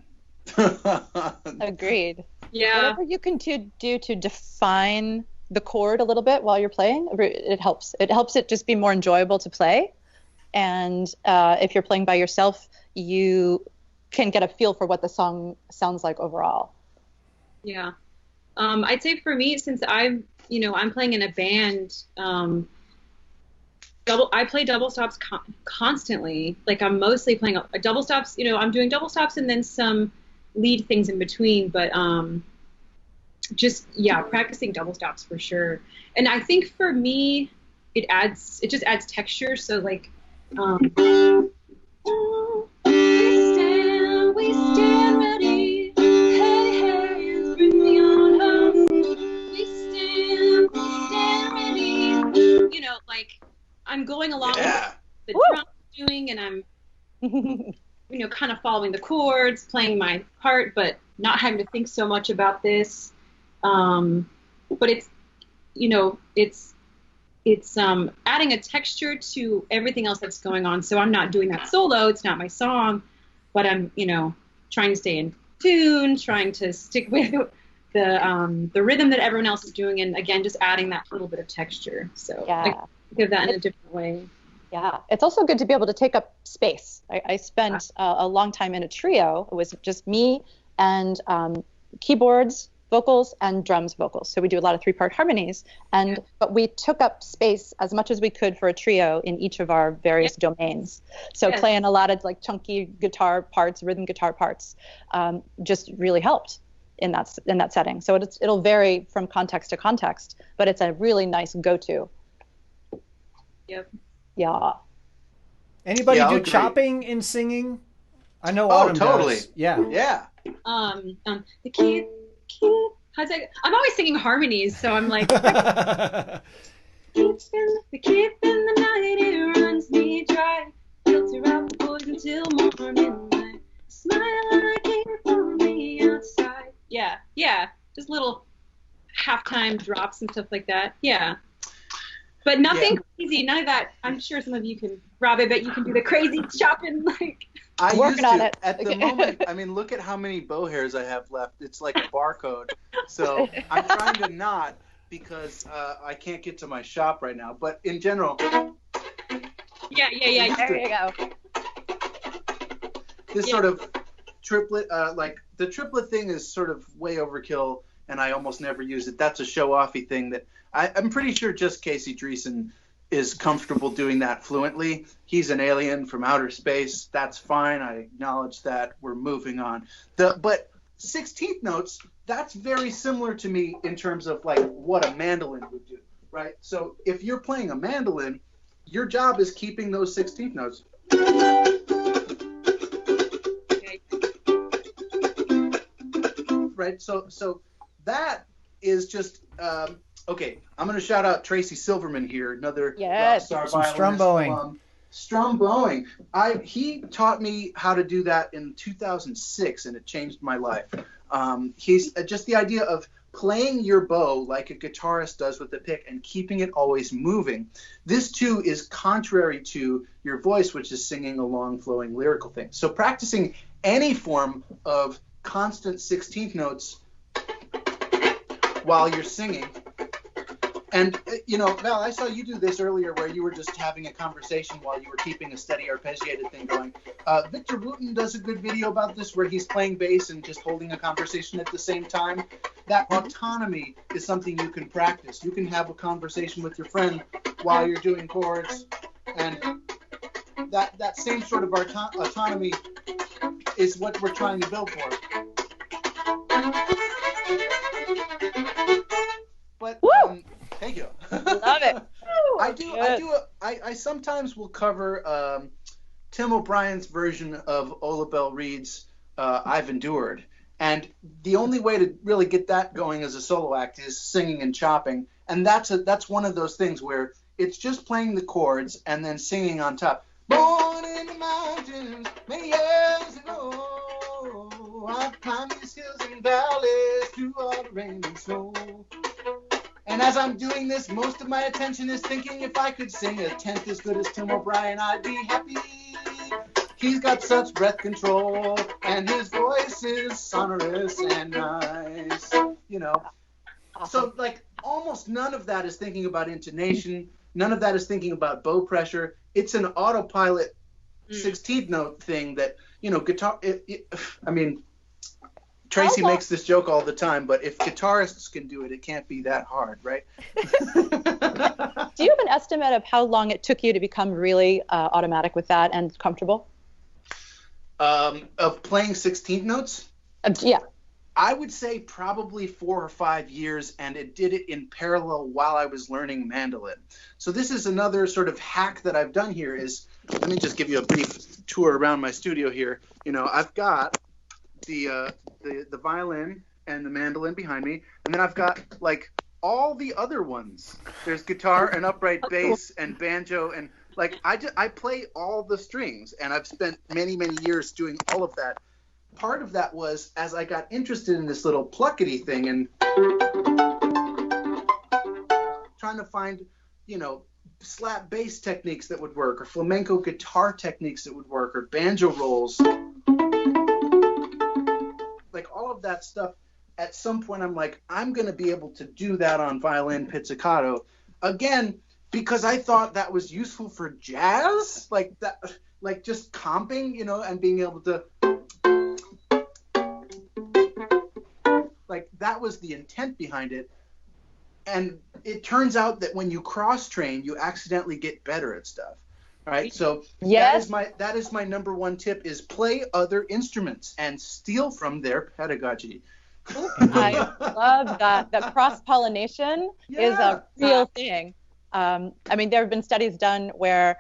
Agreed. Yeah. Whatever you can do to define the chord a little bit while you're playing, it helps. It helps it just be more enjoyable to play. And if you're playing by yourself, you can get a feel for what the song sounds like overall. Yeah. I'd say for me, since I'm playing in a band, I play double stops constantly. Like I'm mostly playing a double stops, I'm doing double stops and then some lead things in between, but practicing double stops for sure. And I think for me, it just adds texture. So like, we stand ready. Hey, hey, bring me on home. We stand ready. Like I'm going along with the drum doing, and I'm, kind of following the chords, playing my part, but not having to think so much about this. But it's adding a texture to everything else that's going on. So I'm not doing that solo. It's not my song, but I'm, trying to stay in tune, trying to stick with the rhythm that everyone else is doing. And again, just adding that little bit of texture. So I give that in a different way. Yeah. It's also good to be able to take up space. I spent a long time in a trio. It was just me and keyboards, vocals, and drums vocals. So we do a lot of 3-part harmonies, but we took up space as much as we could for a trio in each of our various domains. So playing a lot of like chunky guitar parts, rhythm guitar parts, just really helped in that setting. So it'll vary from context to context, but it's a really nice go-to. Yep. Yeah. Anybody do chopping in singing? I know Autumn totally does. Yeah. Yeah. The key. How's that? I'm always singing harmonies, so I'm like, the keep in the night, it runs me dry. Filter out the boys until morning light. Smile I keep on me outside. Yeah, just little halftime drops and stuff like that. Yeah, but nothing crazy. None of that. I'm sure some of you can, Rob. I bet you can do the crazy chopping like. I working on it. At the moment, I mean, look at how many bow hairs I have left. It's like a barcode. So I'm trying to not, because I can't get to my shop right now. But in general. Yeah. There you go. This sort of triplet, like the triplet thing is sort of way overkill, and I almost never use it. That's a show-offy thing that I'm pretty sure just Casey Dreesen is comfortable doing that fluently. He's an alien from outer space. That's fine. I acknowledge that. We're moving on. But 16th notes, that's very similar to me in terms of like what a mandolin would do, right? So if you're playing a mandolin, your job is keeping those 16th notes. Right? So that is just okay, I'm going to shout out Tracy Silverman here, another rock star violinist. Strumbowing. He taught me how to do that in 2006, and it changed my life. He's just the idea of playing your bow like a guitarist does with the pick and keeping it always moving. This, too, is contrary to your voice, which is singing a long, flowing, lyrical thing. So practicing any form of constant 16th notes while you're singing. And, Val, I saw you do this earlier where you were just having a conversation while you were keeping a steady arpeggiated thing going. Victor Wooten does a good video about this where he's playing bass and just holding a conversation at the same time. That autonomy is something you can practice. You can have a conversation with your friend while you're doing chords. And that same sort of autonomy is what we're trying to build for. But thank you. Love it. I sometimes will cover Tim O'Brien's version of Ola Belle Reed's I've Endured. And the only way to really get that going as a solo act is singing and chopping. And that's one of those things where it's just playing the chords and then singing on top. Born in the mountains many years ago, I've climbed these hills and valleys through all the rain and snow. And as I'm doing this, most of my attention is thinking if I could sing a tenth as good as Tim O'Brien, I'd be happy. He's got such breath control, and his voice is sonorous and nice, you know. So, like, almost none of that is thinking about intonation. None of that is thinking about bow pressure. It's an autopilot 16th note thing that, you know, guitar. I mean, Tracy makes this joke all the time, but if guitarists can do it, it can't be that hard, right? Do you have an estimate of how long it took you to become really automatic with that and comfortable? Of playing 16th notes? Yeah. I would say probably 4 or 5 years, and it did it in parallel while I was learning mandolin. So this is another sort of hack that I've done here is, let me just give you a brief tour around my studio here. You know, I've got the violin and the mandolin behind me, and then I've got like all the other ones. There's guitar and upright bass and banjo, and like I play all the strings, and I've spent many years doing all of that. Part of that was as I got interested in this little pluckety thing and trying to find, you know, slap bass techniques that would work, or flamenco guitar techniques that would work, or banjo rolls. Like all of that stuff, at some point I'm like, I'm going to be able to do that on violin pizzicato. Again, because I thought that was useful for jazz, like that, like just comping, you know, and being able to, like that was the intent behind it. And it turns out that when you cross train, you accidentally get better at stuff. Right, so yes. that is my number one tip: is play other instruments and steal from their pedagogy. I love that. That cross-pollination is a real thing. I mean, there have been studies done where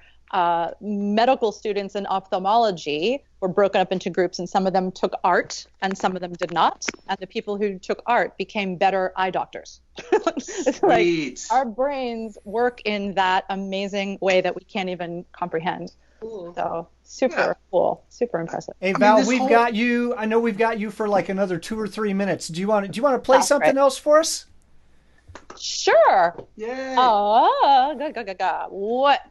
medical students in ophthalmology were broken up into groups, and some of them took art and some of them did not. And the people who took art became better eye doctors. It's like our brains work in that amazing way that we can't even comprehend. Ooh. So super cool, super impressive. Hey Val, got you. I know we've got you for like another 2 or 3 minutes. Do you want to play something else for us? Sure. Yay. What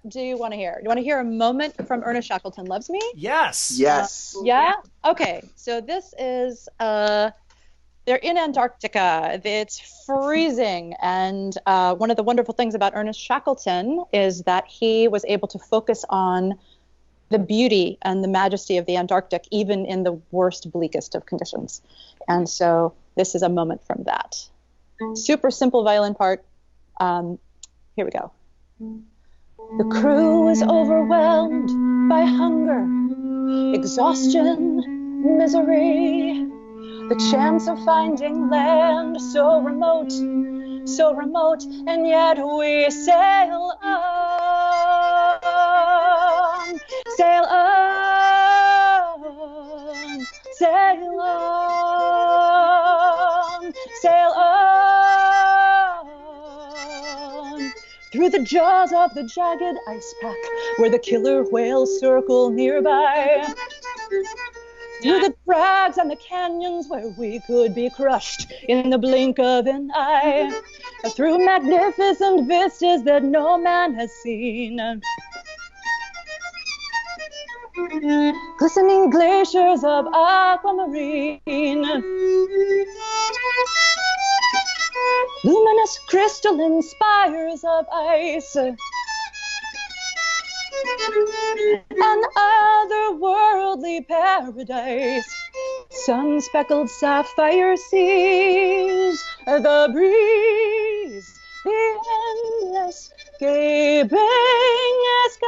do you want to hear? Do you want to hear a moment from Ernest Shackleton Loves Me? Yes. Yes. Yeah? Okay. So this is, they're in Antarctica. It's freezing. And one of the wonderful things about Ernest Shackleton is that he was able to focus on the beauty and the majesty of the Antarctic, even in the worst, bleakest of conditions. And so this is a moment from that. Super simple violin part. Here we go. The crew is overwhelmed by hunger, exhaustion, misery. The chance of finding land so remote, and yet we sail on, sail on, sail on, sail on. Through the jaws of the jagged ice pack, where the killer whales circle nearby. Through the crags and the canyons where we could be crushed in the blink of an eye. Through magnificent vistas that no man has seen. Glistening glaciers of aquamarine. Luminous crystalline spires of ice. An otherworldly paradise. Sun-speckled sapphire seas. The breeze. The endless gaping sky.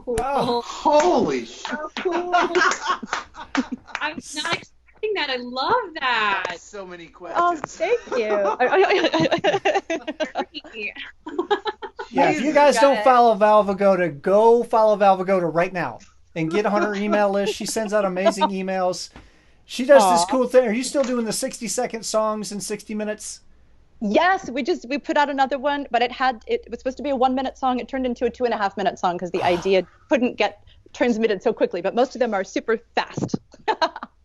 Oh, holy shit. So cool. I'm not expecting that. I love that. So many Oh, questions. thank you. Yeah, if you guys don't follow Val Vigoda, go follow Val Vigoda right now and get on her email list. She sends out amazing emails. She does this cool thing. Are you still doing the 60-second songs in 60 minutes? Yes, we put out another one, but it was supposed to be a 1-minute song. It turned into a 2.5-minute song because the idea couldn't get transmitted so quickly. But most of them are super fast.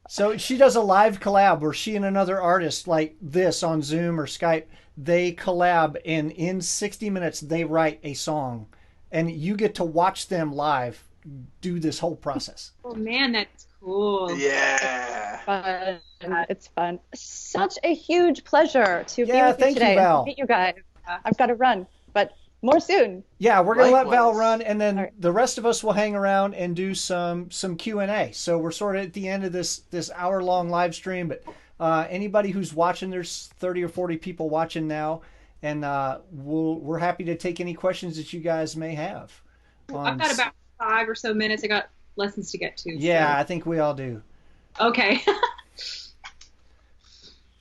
So she does a live collab where she and another artist like this on Zoom or Skype, they collab, and in 60 minutes they write a song, and you get to watch them live do this whole process. Oh man, that's cool. Yeah. It's fun. Such a huge pleasure to be with you thank today you, Val. and meet you guys. I've got to run, but more soon. Yeah, we're gonna let Likewise. Val run, and then the rest of us will hang around and do some Q&A. So we're sort of at the end of this hour-long live stream, but anybody who's watching, there's 30 or 40 people watching now, and we're happy to take any questions that you guys may have. I've got about 5 or so minutes. I got lessons to get to. Yeah, so. I think we all do. Okay.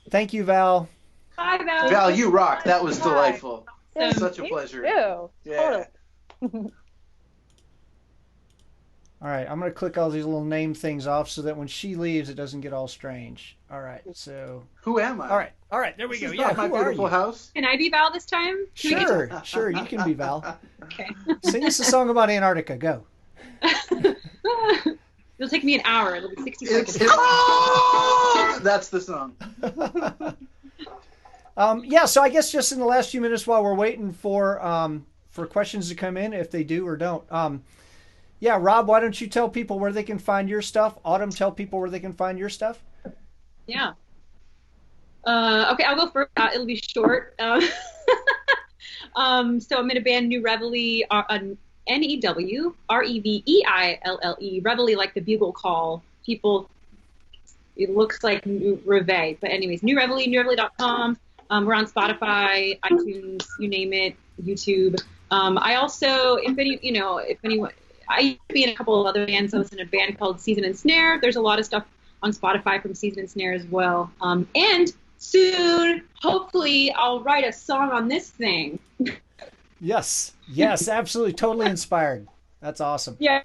Thank you, Val. Bye, Val. Val, you rock. That was delightful. Yeah, Such a me pleasure. too. Yeah. Totally. All right, I'm going to click all these little name things off so that when she leaves, it doesn't get all strange. All right, so. Who am I? All right, there we This go. is Yeah, not my who are beautiful you? house. Can I be Val this time? Sure, you can be Val. Okay. Sing us a song about Antarctica. Go. It'll take me an hour. It'll be 60 seconds. That's the song. Yeah, so I guess just in the last few minutes while we're waiting for questions to come in, if they do or don't. Yeah, Rob, why don't you tell people where they can find your stuff? Autumn, tell people where they can find your stuff. Yeah. Okay, I'll go first. It'll be short. So I'm in a band, New Reveille, Neweille, Reveille, Reveille, like the bugle call. People, it looks like Reveille, but anyways, New Reveille, newreveille.com. We're on Spotify, iTunes, you name it, YouTube. I also, if anyone, I used to be in a couple of other bands. I was in a band called Season and Snare. There's a lot of stuff on Spotify from Season and Snare as well. And soon, hopefully, I'll write a song on this thing. Yes, absolutely, totally inspired. That's awesome. Yeah.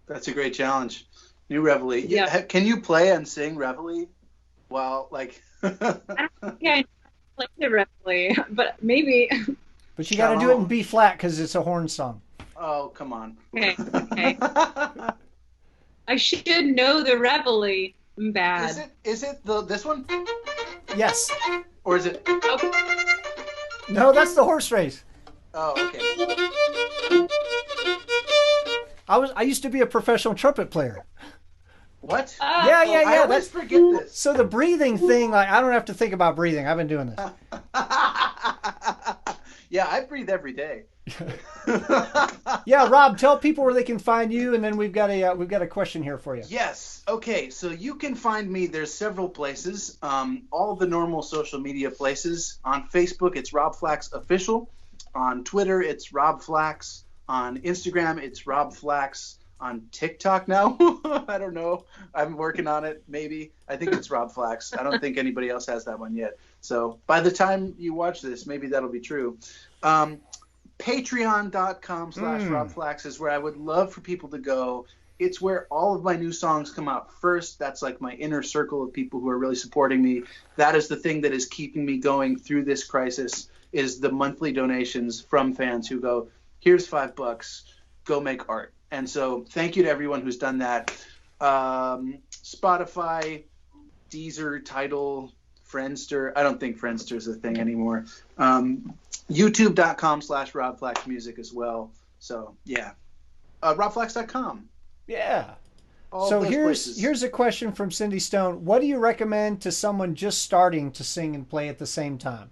That's a great challenge. New Reveille. Yeah. Can you play and sing Reveille? Well, like. I don't think I play the Reveille, but maybe. But you got to do it in B flat because it's a horn song. Oh, come on. Okay. I should know the Reveille. I'm bad. Is it this one? Yes. Or is it? Okay. No, that's the horse race. Oh, okay. I used to be a professional trumpet player. What? Yeah. I always forget this. So the breathing thing, like I don't have to think about breathing. I've been doing this. Yeah, I breathe every day. Yeah, Rob, tell people where they can find you, and then we've got a question here for you. Yes. Okay. So you can find me. There's several places. All the normal social media places. On Facebook, it's Rob Flax Official. On Twitter, it's Rob Flax. On Instagram, it's Rob Flax. On TikTok now, I don't know. I'm working on it. Maybe. I think it's Rob Flax. I don't think anybody else has that one yet. So by the time you watch this, maybe that'll be true. Patreon.com/Rob Flax is where I would love for people to go. It's where all of my new songs come out first. That's like my inner circle of people who are really supporting me. That is the thing that is keeping me going through this crisis, is the monthly donations from fans who go, here's $5, go make art. And so thank you to everyone who's done that. Spotify, Deezer, Tidal, Friendster. I don't think Friendster is a thing anymore. YouTube.com/Rob Flax Music as well. So, yeah. RobFlax.com. Yeah. All so those places. here's a question from Cindy Stone. What do you recommend to someone just starting to sing and play at the same time?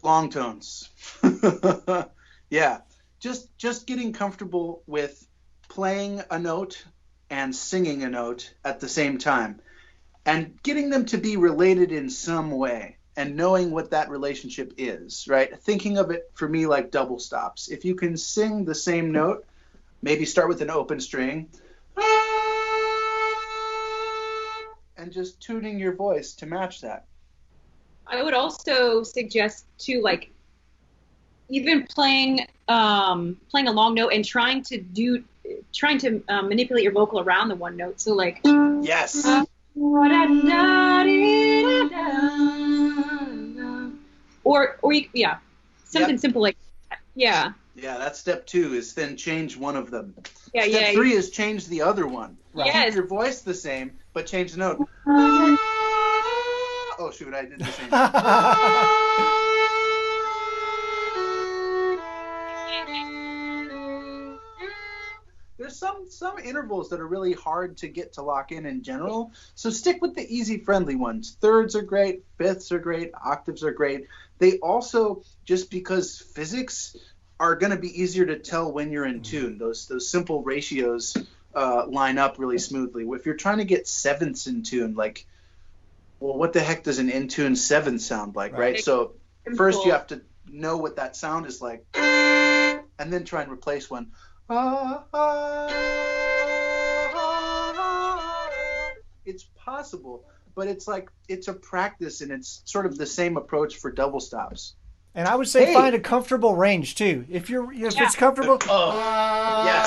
Long tones. Yeah. Just getting comfortable with playing a note and singing a note at the same time, and getting them to be related in some way, and knowing what that relationship is, right? Thinking of it for me like double stops. If you can sing the same note, maybe start with an open string, and just tuning your voice to match that. I would also suggest to like even playing playing a long note and trying to manipulate your vocal around the one note. So like Yes. Yeah, something simple like that. Yeah. Yeah, that's step 2 is then change one of them. Yeah, Step 3 is change the other one. Right. Keep Yes. your voice the same, but change the note. Oh shoot, I did the same. There's some intervals that are really hard to get to lock in general, so stick with the easy, friendly ones. Thirds are great, fifths are great, octaves are great. They also, just because physics, are going to be easier to tell when you're in tune. Those simple ratios line up really smoothly. If you're trying to get sevenths in tune, like, well, what the heck does an in tune seventh sound like, right? So first you have to know what that sound is like, and then try and replace one. It's possible, but it's a practice, and it's sort of the same approach for double stops. And I would say find a comfortable range too. If it's comfortable. Yes.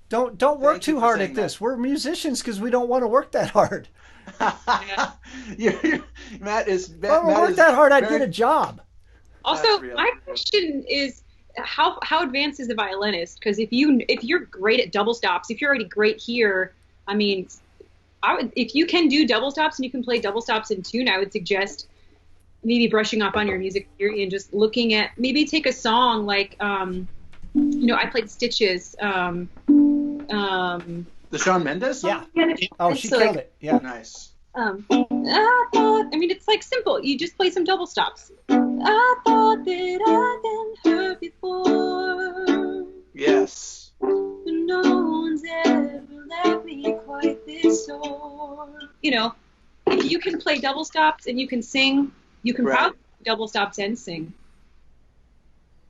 Don't work too hard at this. We're musicians because we don't want to work that hard. Matt is. If I work that hard, I'd get a job. Also, my question is, how advanced is the violinist? Because if you're great at double stops, if you're already great here, I mean, if you can do double stops and you can play double stops in tune, I would suggest maybe brushing up on your music theory and just looking at, maybe take a song like, I played Stitches. The Shawn Mendes song? Yeah. Oh, she killed it. Yeah. Nice. I mean, it's like simple. You just play some double stops. I thought that I'd been hurt before. Yes. No one's ever left me quite this sore. If you can play double stops and you can sing, you can probably double stops and sing.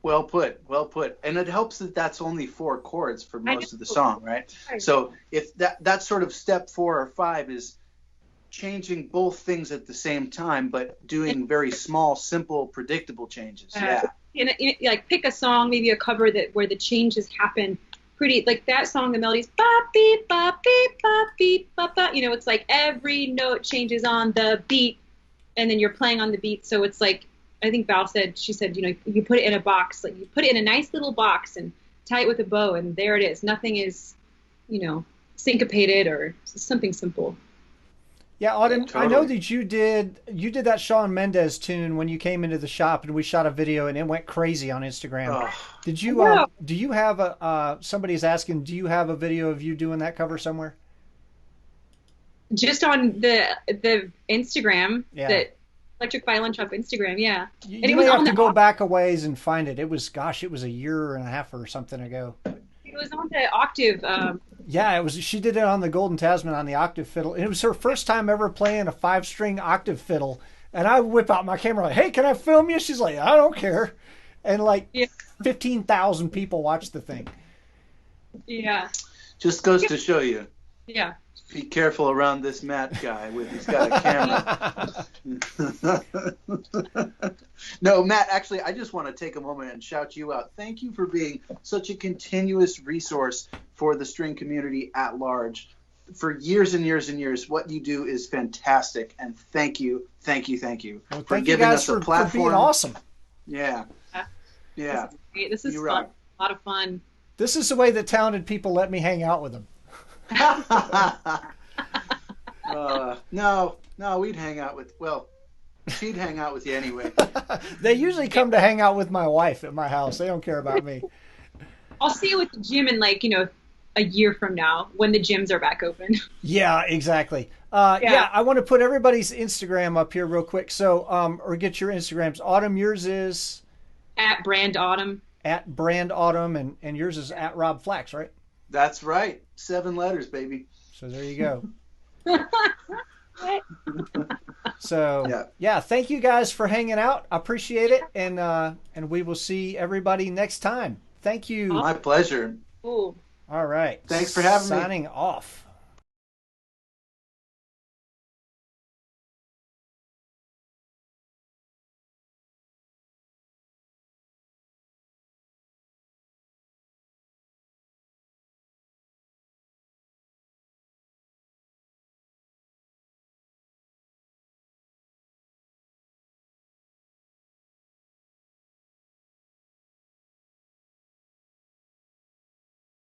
Well put. And it helps that that's only 4 chords for most of the song, right? So if that's sort of step 4 or 5 is changing both things at the same time, but doing very small, simple, predictable changes. Like pick a song, maybe a cover where the changes happen pretty, like that song, the melody's bop beep bop beep bop beep bop bop. It's like every note changes on the beat, and then you're playing on the beat. So it's like, I think Val said, you put it in a box, like you put it in a nice little box and tie it with a bow, and there it is. Nothing is, syncopated or something simple. Yeah, Autumn, totally. I know that you did that Shawn Mendes tune when you came into the shop, and we shot a video, and it went crazy on Instagram. Oh. Did you? Do you have somebody's asking? Do you have a video of you doing that cover somewhere? Just on the Instagram, the Electric Violin Shop Instagram, yeah. You may have to go back a ways and find it. It was a year and a half or something ago. It was on the octave. Yeah, it was. She did it on the Golden Tasman on the octave fiddle. And it was her first time ever playing a 5-string octave fiddle. And I whip out my camera like, "Hey, can I film you?" She's like, "I don't care." And 15,000 people watched the thing. Yeah. Just goes to show you. Yeah. Be careful around this Matt guy he's got a camera. No, Matt, actually, I just want to take a moment and shout you out. Thank you for being such a continuous resource for the string community at large. For years and years and years, what you do is fantastic, and thank you for giving us a platform. For being awesome. Yeah. This is fun. A lot of fun. This is the way that talented people let me hang out with them. No, we'd hang out with, she'd hang out with you anyway. They usually come to hang out with my wife at my house. They don't care about me. I'll see you at the gym in a year from now when the gyms are back open. Yeah, exactly. I want to put everybody's Instagram up here real quick. So, or get your Instagrams. Autumn, yours is? At Brand Autumn. At Brand Autumn, and yours is at Rob Flax, right? That's right. 7 letters, baby. So there you go. So thank you guys for hanging out. I appreciate it, and we will see everybody next time. Thank you. My pleasure. Cool. All right. Thanks for having me. Signing off.